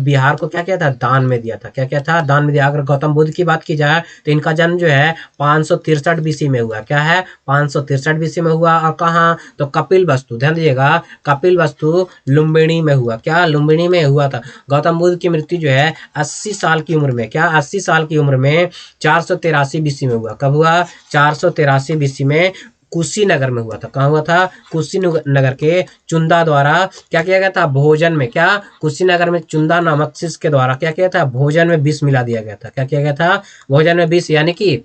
बिहार को क्या किया था? दान में दिया था। क्या किया था? दान में दिया। अगर गौतम बुद्ध की बात की जाए तो इनका जन्म जो है 563 बीसी में हुआ। क्या है? 563 बीसी में हुआ। और कहाँ? तो कपिल वस्तु, ध्यान दीजिएगा, कपिल वस्तु लुम्बिनी में हुआ। क्या? लुम्बिनी में हुआ था। गौतम बुद्ध की मृत्यु जो है 80 साल की उम्र में, क्या? 80 साल की उम्र में 483 बीसी में हुआ। कब हुआ? 483 बीसी में कुशीनगर में हुआ था। कहाँ हुआ था? कुशीनगर के चुंदा द्वारा क्या किया गया था? भोजन में, क्या? कुशीनगर में चुंदा नामक शिष्य के द्वारा क्या किया था? भोजन में विष मिला दिया गया था। क्या किया गया था? भोजन में विष यानी कि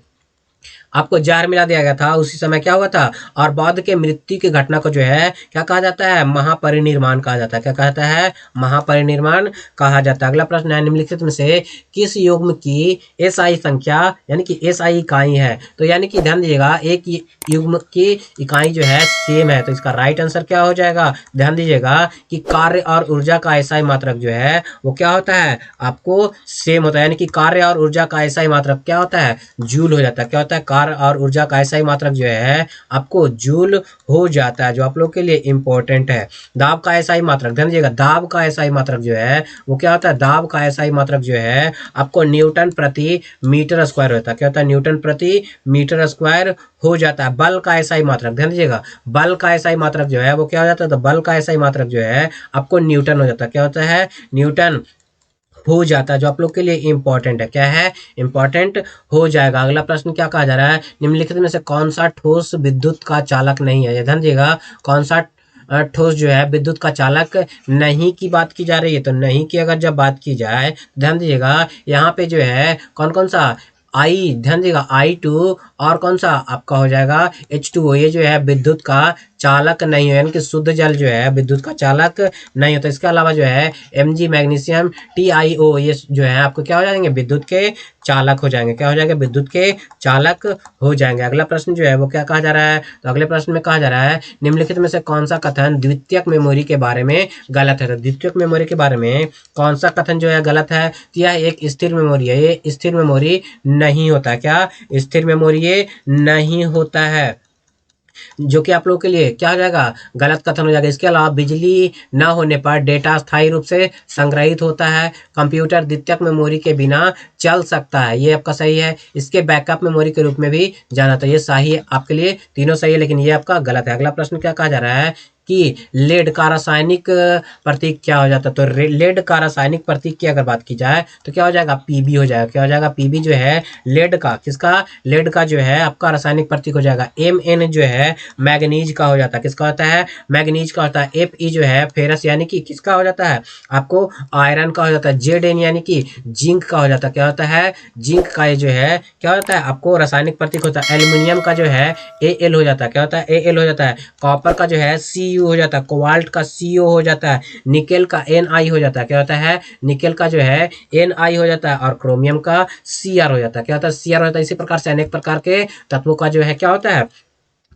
आपको जहर मिला दिया गया था। उसी समय क्या हुआ था? और बौद्ध के मृत्यु की घटना को जो है क्या कहा जाता है? महापरिनिर्वाण कहा जाता है। क्या कहता है? महापरिनिर्वाण कहा जाता है। अगला प्रश्न है निम्नलिखित में से किस युग्म की एसआई संख्या यानी कि एसआई इकाई है? तो यानी कि ध्यान दीजिएगा एक युग्म की इकाई जो है सेम है, तो इसका राइट आंसर क्या हो जाएगा? ध्यान दीजिएगा कि कार्य और ऊर्जा का एसआई मात्रक जो है वो क्या होता है? आपको सेम होता है, यानी कि कार्य और ऊर्जा का एसआई मात्रक क्या होता है? जूल हो जाता है। क्या होता है? कार्य और ऊर्जा का एसआई मात्रक जो है आपको जूल हो जाता है, जो आप लोग के लिए इंपॉर्टेंट है। दाब का एसआई मात्रक, ध्यान दीजिएगा, दाब का एसआई मात्रक जो है वो क्या होता है? दाब का एसआई मात्रक जो है आपको न्यूटन प्रति मीटर स्क्वायर होता है। क्या होता है? न्यूटन प्रति मीटर स्क्वायर हो जाता है। बल का एसआई मात्रक, ध्यान दीजिएगा, बल का एसआई मात्रक जो है वो क्या हो जाता है? तो बल का एसआई मात्रक जो है आपको न्यूटन हो जाता है। क्या होता है? न्यूटन हो जाता है, जो आप लोग के लिए इंपॉर्टेंट है। क्या है? इंपॉर्टेंट हो जाएगा। अगला प्रश्न क्या कहा जा रहा है? निम्नलिखित में से कौन सा ठोस विद्युत का चालक नहीं है? ध्यान दीजिएगा, कौन सा ठोस जो है विद्युत का चालक नहीं की बात की जा रही है। तो नहीं की अगर जब बात की जाए ध्यान दीजिएगा यहाँ पे जो है कौन कौन सा आई, ध्यान दीजिएगा I2 और कौन सा आपका हो जाएगा H2O, ये जो है विद्युत का चालक नहीं हो, यानी कि शुद्ध जल जो है विद्युत का चालक नहीं होता। इसके अलावा जो है Mg, मैग्नीशियम, TiO ये जो है आपको क्या हो जाएंगे, विद्युत के चालक हो जाएंगे। क्या हो जाएगा, विद्युत के चालक हो जाएंगे। अगला प्रश्न जो है वो क्या कहा जा रहा है, तो अगले प्रश्न में कहा जा रहा है निम्नलिखित में से कौन सा कथन द्वितीयक मेमोरी के बारे में गलत है। तो द्वितीयक मेमोरी के बारे में कौन सा कथन जो है गलत है, तो यह एक स्थिर मेमोरी है, ये स्थिर मेमोरी नहीं होता। क्या स्थिर मेमोरी ये नहीं होता है, जो कि आप लोगों के लिए क्या हो जाएगा, गलत कथन हो जाएगा। इसके अलावा बिजली न होने पर डेटा स्थायी रूप से संग्रहित होता है। कंप्यूटर द्वितीयक मेमोरी के बिना चल सकता है, ये आपका सही है। इसके बैकअप मेमोरी के रूप में भी जाना, तो ये सही है आपके लिए, तीनों सही है, लेकिन ये आपका गलत है। अगला प्रश्न क्या कहा जा रहा है कि लेड का रासायनिक प्रतीक क्या हो जाता है। तो लेड का रासायनिक प्रतीक की अगर बात की जाए तो क्या हो जाएगा, पीबी हो जाएगा। क्या हो जाएगा, पीबी जो है लेड का, किसका, लेड का जो है आपका रासायनिक प्रतीक हो जाएगा। Mn जो है मैग्नीज का हो जाता है, किसका होता है, मैग्नीज का होता है। Fe जो है फेरस यानी कि किसका हो जाता है, आपको आयरन का हो जाता है। Zn यानी कि जिंक का हो जाता है। क्या होता है, जिंक का ये जो है क्या होता है, आपको रासायनिक प्रतीक होता है। एल्यूमिनियम का जो है Al हो जाता है। क्या होता है, Al हो जाता है। कॉपर का जो है Cu हो जाता है। कोबाल्ट का CO हो जाता है। निकेल का Ni हो जाता है। क्या होता है, निकेल का जो है Ni हो जाता है। और क्रोमियम का Cr हो जाता है। क्या होता है, Cr होता है। इसी प्रकार से अनेक प्रकार के तत्वों का जो है क्या होता है,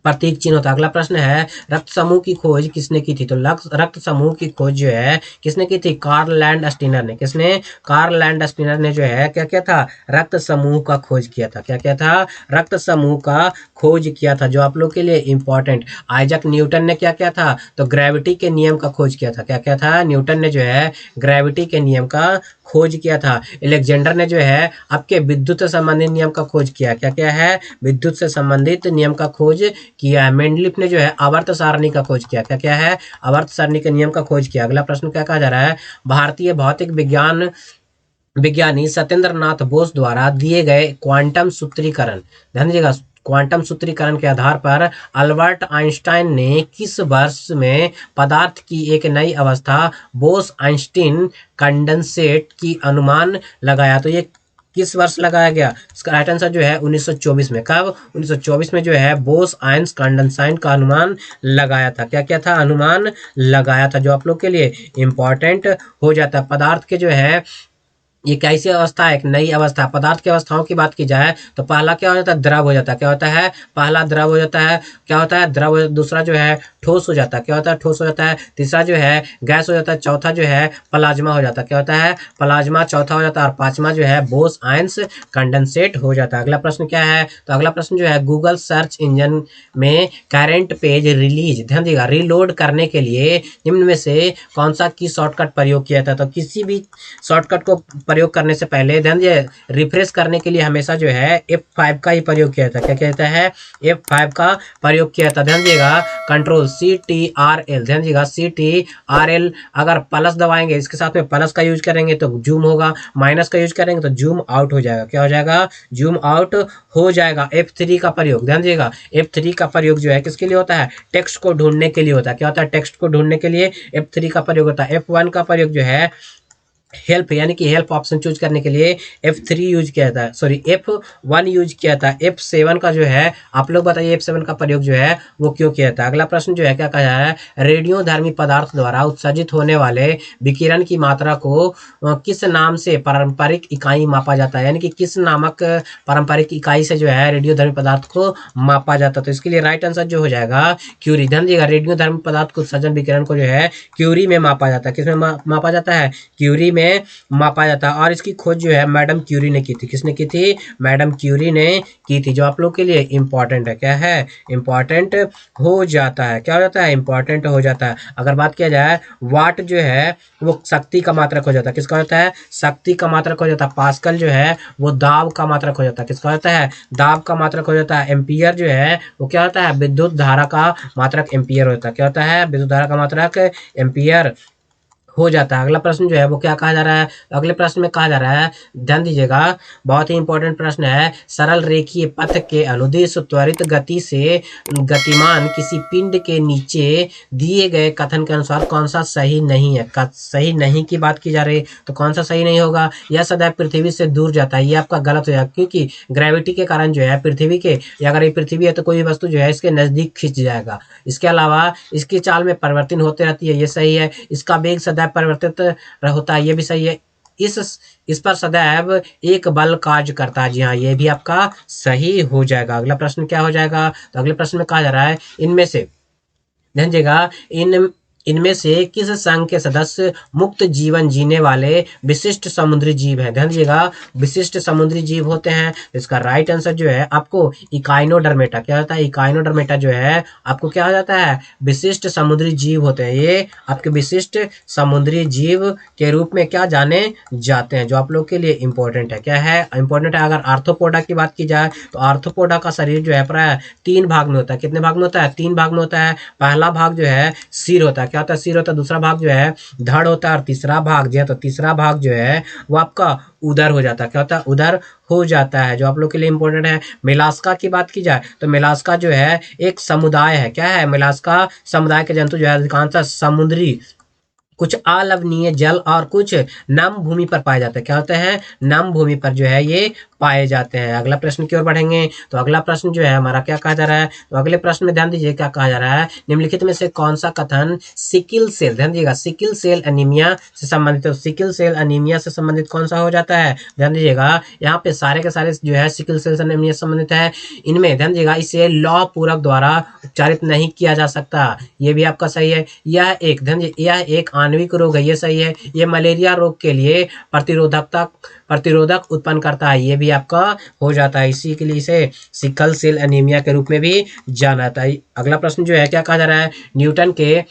प्रतीक चिन्ह होता है। अगला प्रश्न है रक्त समूह की खोज किसने की थी। तो रक्त समूह की खोज जो है किसने की थी, कार्ल लैंड स्टीनर ने। किसने, कार्ल लैंड स्टीनर ने जो है क्या किया था, रक्त समूह का खोज किया था। क्या किया था, रक्त समूह का खोज किया था। जो आप लोग के लिए इंपॉर्टेंट, आइजैक न्यूटन ने क्या किया था, तो ग्रेविटी के नियम का खोज किया था। क्या किया था, न्यूटन ने जो है ग्रेविटी के नियम का खोज किया था। अलेक्जेंडर ने जो है आपके विद्युत से संबंधित नियम का खोज किया। क्या क्या है, विद्युत से संबंधित नियम का खोज किया है। मेंडलीफ ने जो है आवर्त सारणी का खोज किया। क्या क्या है, आवर्त सारणी के नियम का खोज किया। अगला प्रश्न क्या कहा जा रहा है, भारतीय भौतिक विज्ञान विज्ञानी सत्येंद्र नाथ बोस द्वारा दिए गए क्वांटम सूत्रीकरण, ध्यान दीजिएगा, क्वांटम सूत्रीकरण के आधार पर अल्बर्ट आइंस्टाइन ने किस वर्ष में पदार्थ की एक नई अवस्था बोस आइंस्टीन कंडेंसेट की अनुमान लगाया। तो ये किस वर्ष लगाया गया, इसका राइट आंसर जो है 1924 में। कब, 1924 में जो है बोस आयंस कंडेंसाइन का अनुमान लगाया था। क्या क्या था, अनुमान लगाया था, जो आप लोग के लिए इंपॉर्टेंट हो जाता है। पदार्थ के जो है ये कैसी अवस्था है, एक नई अवस्था। पदार्थ की अवस्थाओं की बात की जाए तो पहला क्या हो जाता है, द्रव हो जाता है। क्या होता है, पहला द्रव हो जाता है। क्या होता है, द्रव। दूसरा जो है ठोस हो जाता है। क्या होता है, ठोस हो जाता है। तीसरा जो है गैस हो जाता है। चौथा जो है प्लाज्मा हो जाता है। क्या होता है, प्लाज्मा चौथा हो जाता है। और पांचवा जो है बोस आयंस कंडेंसेट हो जाता है। अगला प्रश्न क्या है, तो अगला प्रश्न जो है गूगल सर्च इंजन में करंट पेज रिलीज, ध्यान दीजिएगा, रीलोड करने के लिए निम्न में से कौन सा की शॉर्टकट प्रयोग किया था। तो किसी भी शॉर्टकट को प्रयोग करने से पहले ध्यान दीजिए, रिफ्रेश करने के लिए हमेशा जो है F5 का ही प्रयोग किया था। क्या कहता है, F5 का प्रयोग किया था। ध्यान दीजिएगा, कंट्रोल CTRL, ध्यान दीजिएगा CTRL, अगर प्लस दबाएंगे, इसके साथ में प्लस का यूज करेंगे तो जूम होगा, माइनस का यूज करेंगे तो जूम आउट हो जाएगा। क्या हो जाएगा, जूम आउट हो जाएगा। F3 का प्रयोग, ध्यान दीजिएगा, F3 का प्रयोग जो है किसके लिए होता है, टेक्स्ट को ढूंढने के लिए होता है। क्या होता है, टेक्स्ट को ढूंढने के लिए F3 का प्रयोग होता है। F1 का प्रयोग जो है हेल्प, यानी कि हेल्प ऑप्शन चूज करने के लिए F3 यूज किया था, सॉरी F1 यूज किया था। F7 का जो है आप लोग बताइए F7 का प्रयोग जो है वो क्यों किया था। अगला प्रश्न जो है क्या कहा जा रहा है, रेडियोधर्मी पदार्थ द्वारा उत्सर्जित होने वाले विकिरण की मात्रा को किस नाम से पारंपरिक इकाई मापा जाता है, यानी कि किस नामक पारंपरिक इकाई से जो है रेडियोधर्मी पदार्थ को मापा जाता है। तो इसके लिए राइट आंसर जो हो जाएगा क्यूरी। ध्यान दीजिएगा, रेडियोधर्मी पदार्थ को उत्सर्जन विकिरण को जो है क्यूरी में मापा जाता है। किसमें मापा जाता है, क्यूरी में मापा जाता है। और इसकी खोज जो है मैडम क्यूरी ने की थी। किसने की थी, मैडम क्यूरी ने की थी, जो आप लोग के लिए इंपॉर्टेंट है। क्या है, इंपॉर्टेंट हो जाता है। क्या हो जाता है, इंपॉर्टेंट हो जाता है। अगर बात किया जाए वाट जो है वो शक्ति का मात्रक हो जाता है। किसका होता है, शक्ति का मात्रक हो जाता है। पास्कल जो है वो दाब का मात्रक हो जाता है। किसका होता है, दाब का मात्रक हो जाता है। एम्पियर जो है वो क्या होता है, विद्युत धारा का मात्रक एम्पियर होता है। क्या होता है, विद्युत धारा का मात्रक एम्पियर हो जाता है। अगला प्रश्न जो है वो क्या कहा जा रहा है, अगले प्रश्न में कहा जा रहा है, ध्यान दीजिएगा, बहुत ही इंपॉर्टेंट प्रश्न है। सरल रेखीय पथ के अनुदिश त्वरित गति से गतिमान किसी पिंड के नीचे दिए गए कथन के अनुसार कौन सा सही नहीं है। सही नहीं की बात की जा रही है, तो कौन सा सही नहीं होगा, यह सदैव पृथ्वी से दूर जाता है, ये आपका गलत हो जाएगा, क्योंकि ग्रेविटी के कारण जो है पृथ्वी के, या अगर ये पृथ्वी है तो कोई भी वस्तु जो है इसके नजदीक खिंच जाएगा। इसके अलावा इसकी चाल में परिवर्तन होते रहती है, ये सही है। इसका वेग सदैव परिवर्तित होता है, ये भी सही है। इस पर सदैव एक बल कार्य करता है, जी हाँ, ये भी आपका सही हो जाएगा। अगला प्रश्न क्या हो जाएगा, तो अगले प्रश्न में कहा जा रहा है, इनमें से, ध्यान दीजिएगा, इनमें से किस संघ के सदस्य मुक्त जीवन जीने वाले विशिष्ट समुद्री जीव हैं। ध्यान दीजिएगा, विशिष्ट समुद्री जीव होते हैं। इसका राइट आंसर जो है आपको इकाइनोडर्मेटा, क्या होता है, इकाइनोडर्मेटा जो है आपको क्या हो जाता है, विशिष्ट समुद्री जीव होते हैं। ये आपके विशिष्ट समुद्री जीव के रूप में क्या जाने जाते हैं, जो आप लोग के लिए इंपॉर्टेंट है। क्या है इंपॉर्टेंट है, अगर आर्थ्रोपोडा की बात की जाए तो आर्थ्रोपोडा का शरीर जो है प्राय 3 भाग में होता है। कितने भाग में होता है, 3 भाग में होता है। पहला भाग जो है सिर होता है, क्या होता है, सिर होता है। दूसरा भाग जो है धड़ होता है, और तीसरा भाग जो है, तो तीसरा भाग जो है वो आपका उदर हो जाता है। क्या होता है, उदर हो जाता है, जो आप लोग के लिए इंपॉर्टेंट है। मेलास्का की बात की जाए तो मेलास्का जो है एक समुदाय है। क्या है, मेलास्का समुदाय के जंतु जो है अधिकांशतः समुद्री, कुछ अलवणीय जल और कुछ नम भूमि पर पाए जाते हैं। क्या होते हैं, नम भूमि पर जो है ये पाए जाते हैं। अगला प्रश्न की ओर बढ़ेंगे, तो अगला प्रश्न जो है हमारा क्या कहा जा रहा है, तो अगले प्रश्न में ध्यान दीजिए क्या कहा जा रहा है, निम्नलिखित में से कौन सा कथन सिकिल सेल, ध्यान दीजिएगा, सिकिल सेल एनीमिया से संबंधित, तो सिकिल सेल एनीमिया से संबंधित कौन सा हो जाता है, ध्यान दीजिएगा, यहाँ पे सारे के सारे जो है सिकिल सेल एनीमिया से संबंधित है। इनमें ध्यान दीजिएगा, इसे लौ पूरक द्वारा उपचारित नहीं किया जा सकता, ये भी आपका सही है। यह एक, ध्यान दीजिए, यह एक आणविक रोग है, ये सही है। ये मलेरिया रोग के लिए प्रतिरोधक उत्पन्न करता है, ये भी आपका हो जाता है। इसी के लिए इसे सिकल सेल एनीमिया के रूप में भी जाना जाता है। अगला प्रश्न जो है क्या कहा जा रहा है, न्यूटन के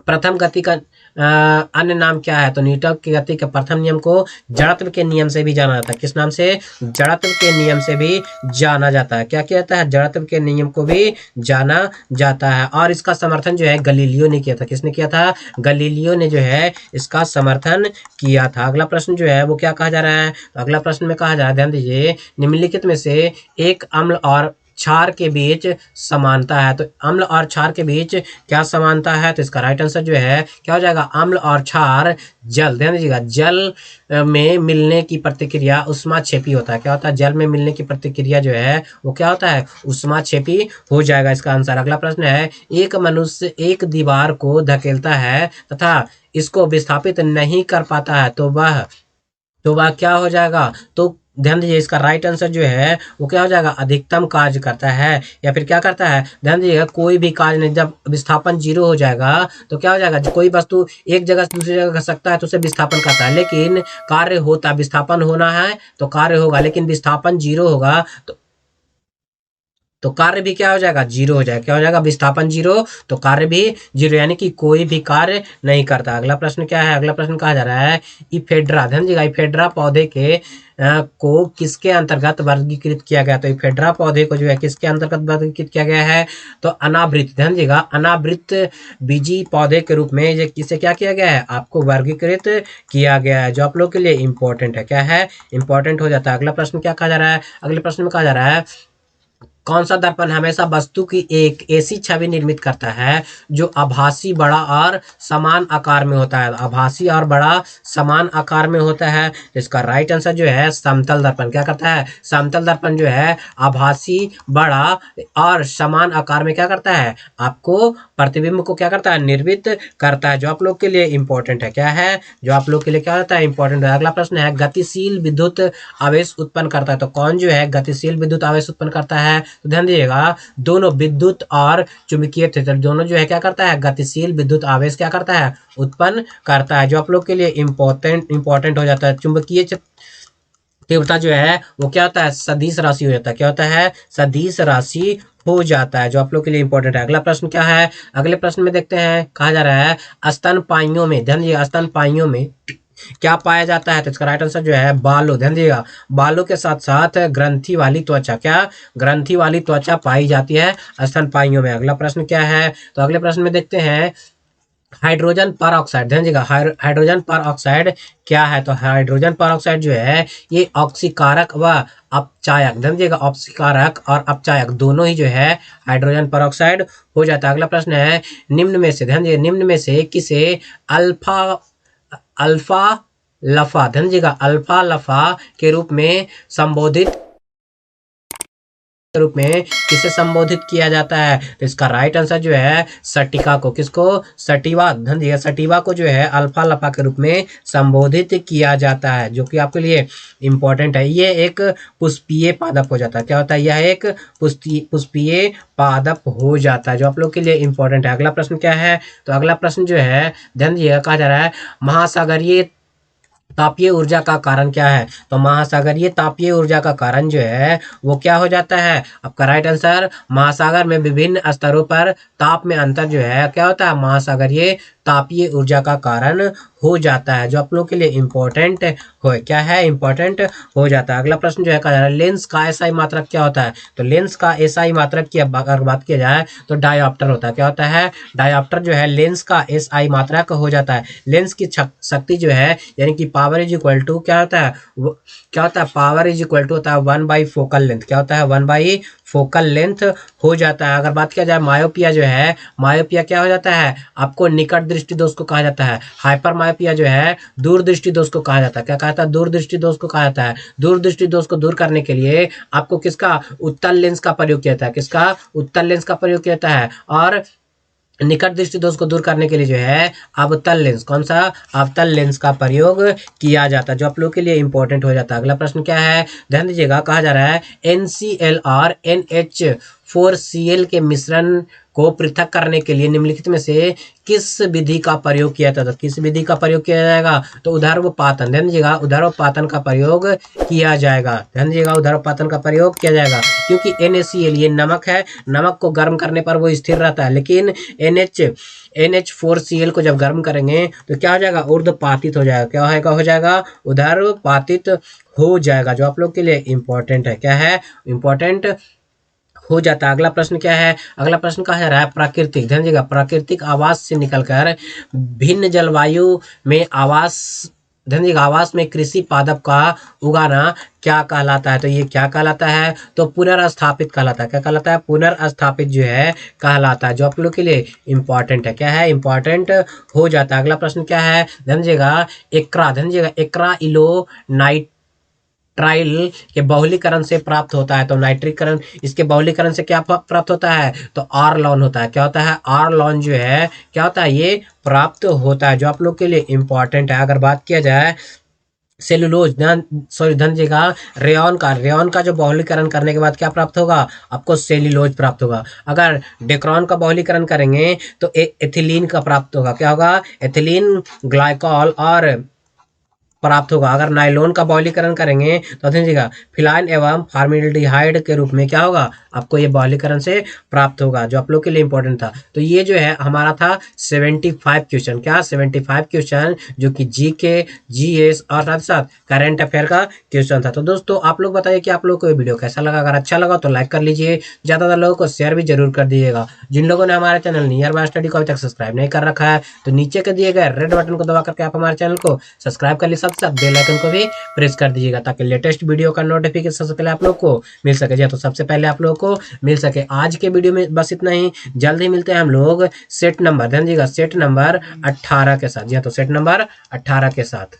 प्रथम गति का अन्य नाम क्या है, तो न्यूटन की गति के प्रथम नियम को जड़त्व के नियम से भी जाना जाता है। किस नाम से, जड़त्व के नियम से भी जाना जाता है। क्या कहता है, जड़त्व के नियम को भी जाना जाता है। और इसका समर्थन जो है गलीलियो ने किया था। किसने किया था, गलीलियो ने जो है इसका समर्थन किया था। अगला प्रश्न जो है वो क्या कहा जा रहा है, तो अगला प्रश्न में कहा जा रहा है, ध्यान दीजिए, निम्नलिखित में से एक अम्ल और क्षार के बीच समानता है, तो अम्ल और क्षार के बीच क्या समानता है, तो इसका राइट आंसर जो है क्या हो जाएगा, अम्ल और क्षार जल, ध्यान दीजिएगा, जल में मिलने की प्रतिक्रिया उष्माक्षेपी होता है। क्या होता है, जल में मिलने की प्रतिक्रिया जो है वो क्या होता है, उष्माक्षेपी हो जाएगा इसका आंसर। अगला प्रश्न है, एक मनुष्य एक दीवार को धकेलता है तथा इसको विस्थापित नहीं कर पाता है, तो वह क्या हो जाएगा, तो ध्यान दीजिए, इसका राइट आंसर जो है वो क्या हो जाएगा, अधिकतम कार्य करता है, या फिर क्या करता है, ध्यान दीजिएगा, कोई भी कार्य नहीं, जब विस्थापन 0 हो जाएगा तो क्या हो जाएगा, कोई वस्तु एक जगह से दूसरी जगह कर सकता है तो उसे विस्थापन करता है, लेकिन कार्य होता, विस्थापन होना है तो कार्य होगा, लेकिन विस्थापन 0 होगा तो कार्य भी क्या हो जाएगा, 0 हो जाएगा। क्या हो जाएगा, विस्थापन 0 तो कार्य भी 0, यानी कि कोई भी कार्य नहीं करता। अगला प्रश्न क्या है, अगला प्रश्न कहा जा रहा है, इफेड्रा, ध्यान दीजिएगा, इफेड्रा पौधे के को किसके अंतर्गत वर्गीकृत किया गया, तो इफेड्रा पौधे को जो है किसके अंतर्गत वर्गीकृत किया गया है, तो अनावृत, ध्यान दीजिएगा, अनावृत बीजी पौधे के रूप में ये किसे क्या किया गया है, आपको वर्गीकृत किया गया है, जो आप लोग के लिए इंपॉर्टेंट है। क्या है, इंपॉर्टेंट हो जाता है। अगला प्रश्न क्या कहा जा रहा है, अगले प्रश्न में कहा जा रहा है, कौन सा दर्पण हमेशा वस्तु की एक ऐसी छवि निर्मित करता है जो आभासी, बड़ा और समान आकार में होता है, आभासी और बड़ा समान आकार में होता है। इसका राइट आंसर जो है समतल दर्पण। क्या करता है, समतल दर्पण जो है आभासी, बड़ा और समान आकार में क्या करता है, आपको प्रतिबिंब को क्या करता है, निर्मित करता है, जो आप लोग के लिए इंपॉर्टेंट है। क्या है, जो आप लोग के लिए क्या होता है, इंपॉर्टेंट है। अगला प्रश्न है, गतिशील विद्युत आवेश उत्पन्न करता है, तो कौन जो है गतिशील विद्युत आवेश उत्पन्न करता है, तो ध्यान दीजिएगा, दोनों विद्युत और चुंबकीय क्षेत्र दोनों जो है क्या करता है, गतिशील विद्युत आवेश क्या करता है, उत्पन्न करता है, जो आप लोग के लिए इंपॉर्टेंट हो जाता है। चुंबकीय तीव्रता जो है वो क्या होता है, सदिश राशि हो जाता है। क्या होता है, सदिश राशि हो जाता है, जो आप लोग के लिए इंपॉर्टेंट है। अगला प्रश्न क्या है, अगले प्रश्न में देखते हैं, कहा जा रहा है, स्तनपाइयों में, ध्यान दीजिए, स्तनपाइयों में क्या पाया जाता है, तो इसका राइट आंसर जो है बालों, ध्यान दीजिएगा, बालों के साथ साथ ग्रंथि वाली त्वचा, क्या ग्रंथि वाली त्वचा पाई जाती है स्तनपाइयों में। अगला प्रश्न क्या है, तो अगले प्रश्न में देखते हैं, हाइड्रोजन पर ऑक्साइड, ध्यान दीजिएगा, हाइड्रोजन पर ऑक्साइड क्या है? तो हाइड्रोजन पर ऑक्साइड जो है ये ऑक्सीकारक व अपचायक, ध्यान दीजिएगा, ऑक्सीकारक और अपचायक दोनों ही जो है हाइड्रोजन पर ऑक्साइड हो जाता है। अगला प्रश्न है, निम्न में से, ध्यान दीजिए, निम्न में से किसे अल्फा अल्फा लफा, ध्यान दीजिएगा, अल्फा लफा के रूप में संबोधित रूप में किसे संबोधित किया जाता है? तो इसका राइट आंसर जो है सटिका को, किसको? सटिवा, ध्यान दिया, सटिवा को जो है अल्फा लफा के रूप में संबोधित किया जाता है, जो कि आपके लिए इंपॉर्टेंट है। ये एक पुष्पीय पादप हो जाता है। क्या होता है? यह एक पुष्पीय पादप हो जाता है, जो आप लोग के लिए इंपॉर्टेंट है। अगला प्रश्न क्या है? तो अगला प्रश्न जो है, ध्यान दिएगा, कहा जा रहा है महासागरीय तापीय ऊर्जा का कारण क्या है? तो महासागरीय तापीय ऊर्जा का कारण जो है वो क्या हो जाता है? आपका राइट आंसर, महासागर में विभिन्न स्तरों पर ताप में अंतर जो है क्या होता है? महासागरीय तापीय ऊर्जा का कारण हो जाता है, जो आप लोग के लिए इंपॉर्टेंट हो, क्या है? इंपॉर्टेंट हो जाता है। अगला प्रश्न जो है कहा जा रहा है लेंस का एसआई मात्रक क्या होता है? तो लेंस का एसआई मात्रक की अगर बात किया जाए तो डायोप्टर होता है। क्या होता है? डायोप्टर जो है लेंस का एसआई मात्रक हो जाता है। लेंस की शक्ति जो है यानी कि पावर इज इक्वल टू क्या होता है? क्या होता है? पावर इज इक्वल टू होता है 1/4 फोकल लेंथ। क्या होता है? 1/4 फोकल लेंथ हो जाता है। अगर बात किया जाए मायोपिया जो है, मायोपिया क्या हो जाता है? आपको निकट दृष्टि दोष को कहा जाता है। हाइपर मायोपिया जो है दूर दृष्टि दोष को कहा जाता है। क्या कहता है? दूर दृष्टि दोष को कहा जाता है। दूर दृष्टि दोष को दूर करने के लिए आपको किसका? उत्तल लेंस का प्रयोग किया जाता है। किसका? उत्तल लेंस का प्रयोग किया जाता है। और निकट दृष्टि दोष को दूर करने के लिए जो है अवतल लेंस, कौन सा? अवतल लेंस का प्रयोग किया जाता है, जो आप लोग के लिए इंपॉर्टेंट हो जाता है। अगला प्रश्न क्या है? ध्यान दीजिएगा, कहा जा रहा है NCl और NH4Cl के मिश्रण को पृथक करने के लिए निम्नलिखित में से किस विधि का प्रयोग किया जाता है? किस विधि का प्रयोग किया जाएगा? तो उदर्वपातन, ध्यान दीजिएगा, उदर्वपातन का प्रयोग किया जाएगा। ध्यान दीजिएगा, उदर्वपातन का प्रयोग किया जाएगा, क्योंकि NaCl ये नमक है, नमक को गर्म करने पर वो स्थिर रहता है, लेकिन NH4Cl को जब गर्म करेंगे तो क्या हो जाएगा? ऊर्ध्वपातित हो जाएगा। क्या होगा? हो जाएगा ऊर्ध्वपातित हो जाएगा, जो आप लोग के लिए इंपॉर्टेंट है। क्या है? इंपॉर्टेंट हो जाता है। अगला प्रश्न क्या है? अगला प्रश्न कहा जा रहा है प्राकृतिक, ध्यान दीजिएगा, प्राकृतिक आवास से निकलकर भिन्न जलवायु में आवास, ध्यान दीजिएगा, आवास में कृषि पादप का उगाना क्या कहलाता है? तो ये क्या कहलाता है? तो पुनर्स्थापित कहलाता है। क्या कहलाता है? पुनर्स्थापित जो है कहलाता है, जो आप लोग के लिए इंपॉर्टेंट है। क्या है? इंपॉर्टेंट हो जाता है। अगला प्रश्न क्या है? ध्यान दीजिएगा, एकरा, ध्यान दीजिएगा, एकरा इलो ट्राइल के बहुलीकरण से प्राप्त होता है। तो नाइट्रीकरण, इसके बहुलीकरण से क्या प्राप्त होता है? तो आरलॉन होता है। क्या होता है? आरलॉन जो है क्या होता है? ये प्राप्त होता है, जो आप लोग के लिए इंपॉर्टेंट है। अगर बात किया जाए सेलुलोज, ध्यान, सॉरी, ध्यान दीजिएगा, रेयॉन का जो बहुलीकरण करने के बाद क्या प्राप्त होगा? आपको सेल्यूलोज प्राप्त होगा। अगर डेक्रोन का बहुलीकरण करेंगे तो एथिलीन का प्राप्त होगा। क्या होगा? एथिलीन ग्लाइकॉल और प्राप्त होगा। अगर नाइलोन का बहुलीकरण करेंगे तो देखिएगा फिनाइल एवं फॉर्मेल्डिहाइड के रूप में क्या होगा? आपको ये बहुलीकरण से प्राप्त होगा, जो आप लोग के लिए इंपॉर्टेंट था। तो ये जो है हमारा था 75 क्वेश्चन, क्या 75 क्वेश्चन, जो कि GK, GS और साथ साथ करंट अफेयर का क्वेश्चन था। तो दोस्तों आप लोग बताइए कि आप लोग को ये वीडियो कैसा लगा। अगर अच्छा लगा तो लाइक कर लीजिए, ज़्यादातर लोगों को शेयर भी जरूर कर दीजिएगा। जिन लोगों ने हमारे चैनल नियर बाय स्टडी को अभी तक सब्सक्राइब नहीं कर रखा है तो नीचे के दिए गए रेड बटन को दबा करके आप हमारे चैनल को सब्सक्राइब कर लीजिए, साथ बेल आइकन को भी प्रेस कर दीजिएगा, ताकि लेटेस्ट वीडियो का नोटिफिकेशन सबसे पहले आप लोग को मिल सके। जी तो सबसे पहले आप लोगों को मिल सके। आज के वीडियो में बस इतना ही, जल्द ही मिलते हैं हम लोग सेट नंबर, ध्यान दीजिएगा, सेट नंबर 18 के साथ। जी तो सेट नंबर 18 के साथ।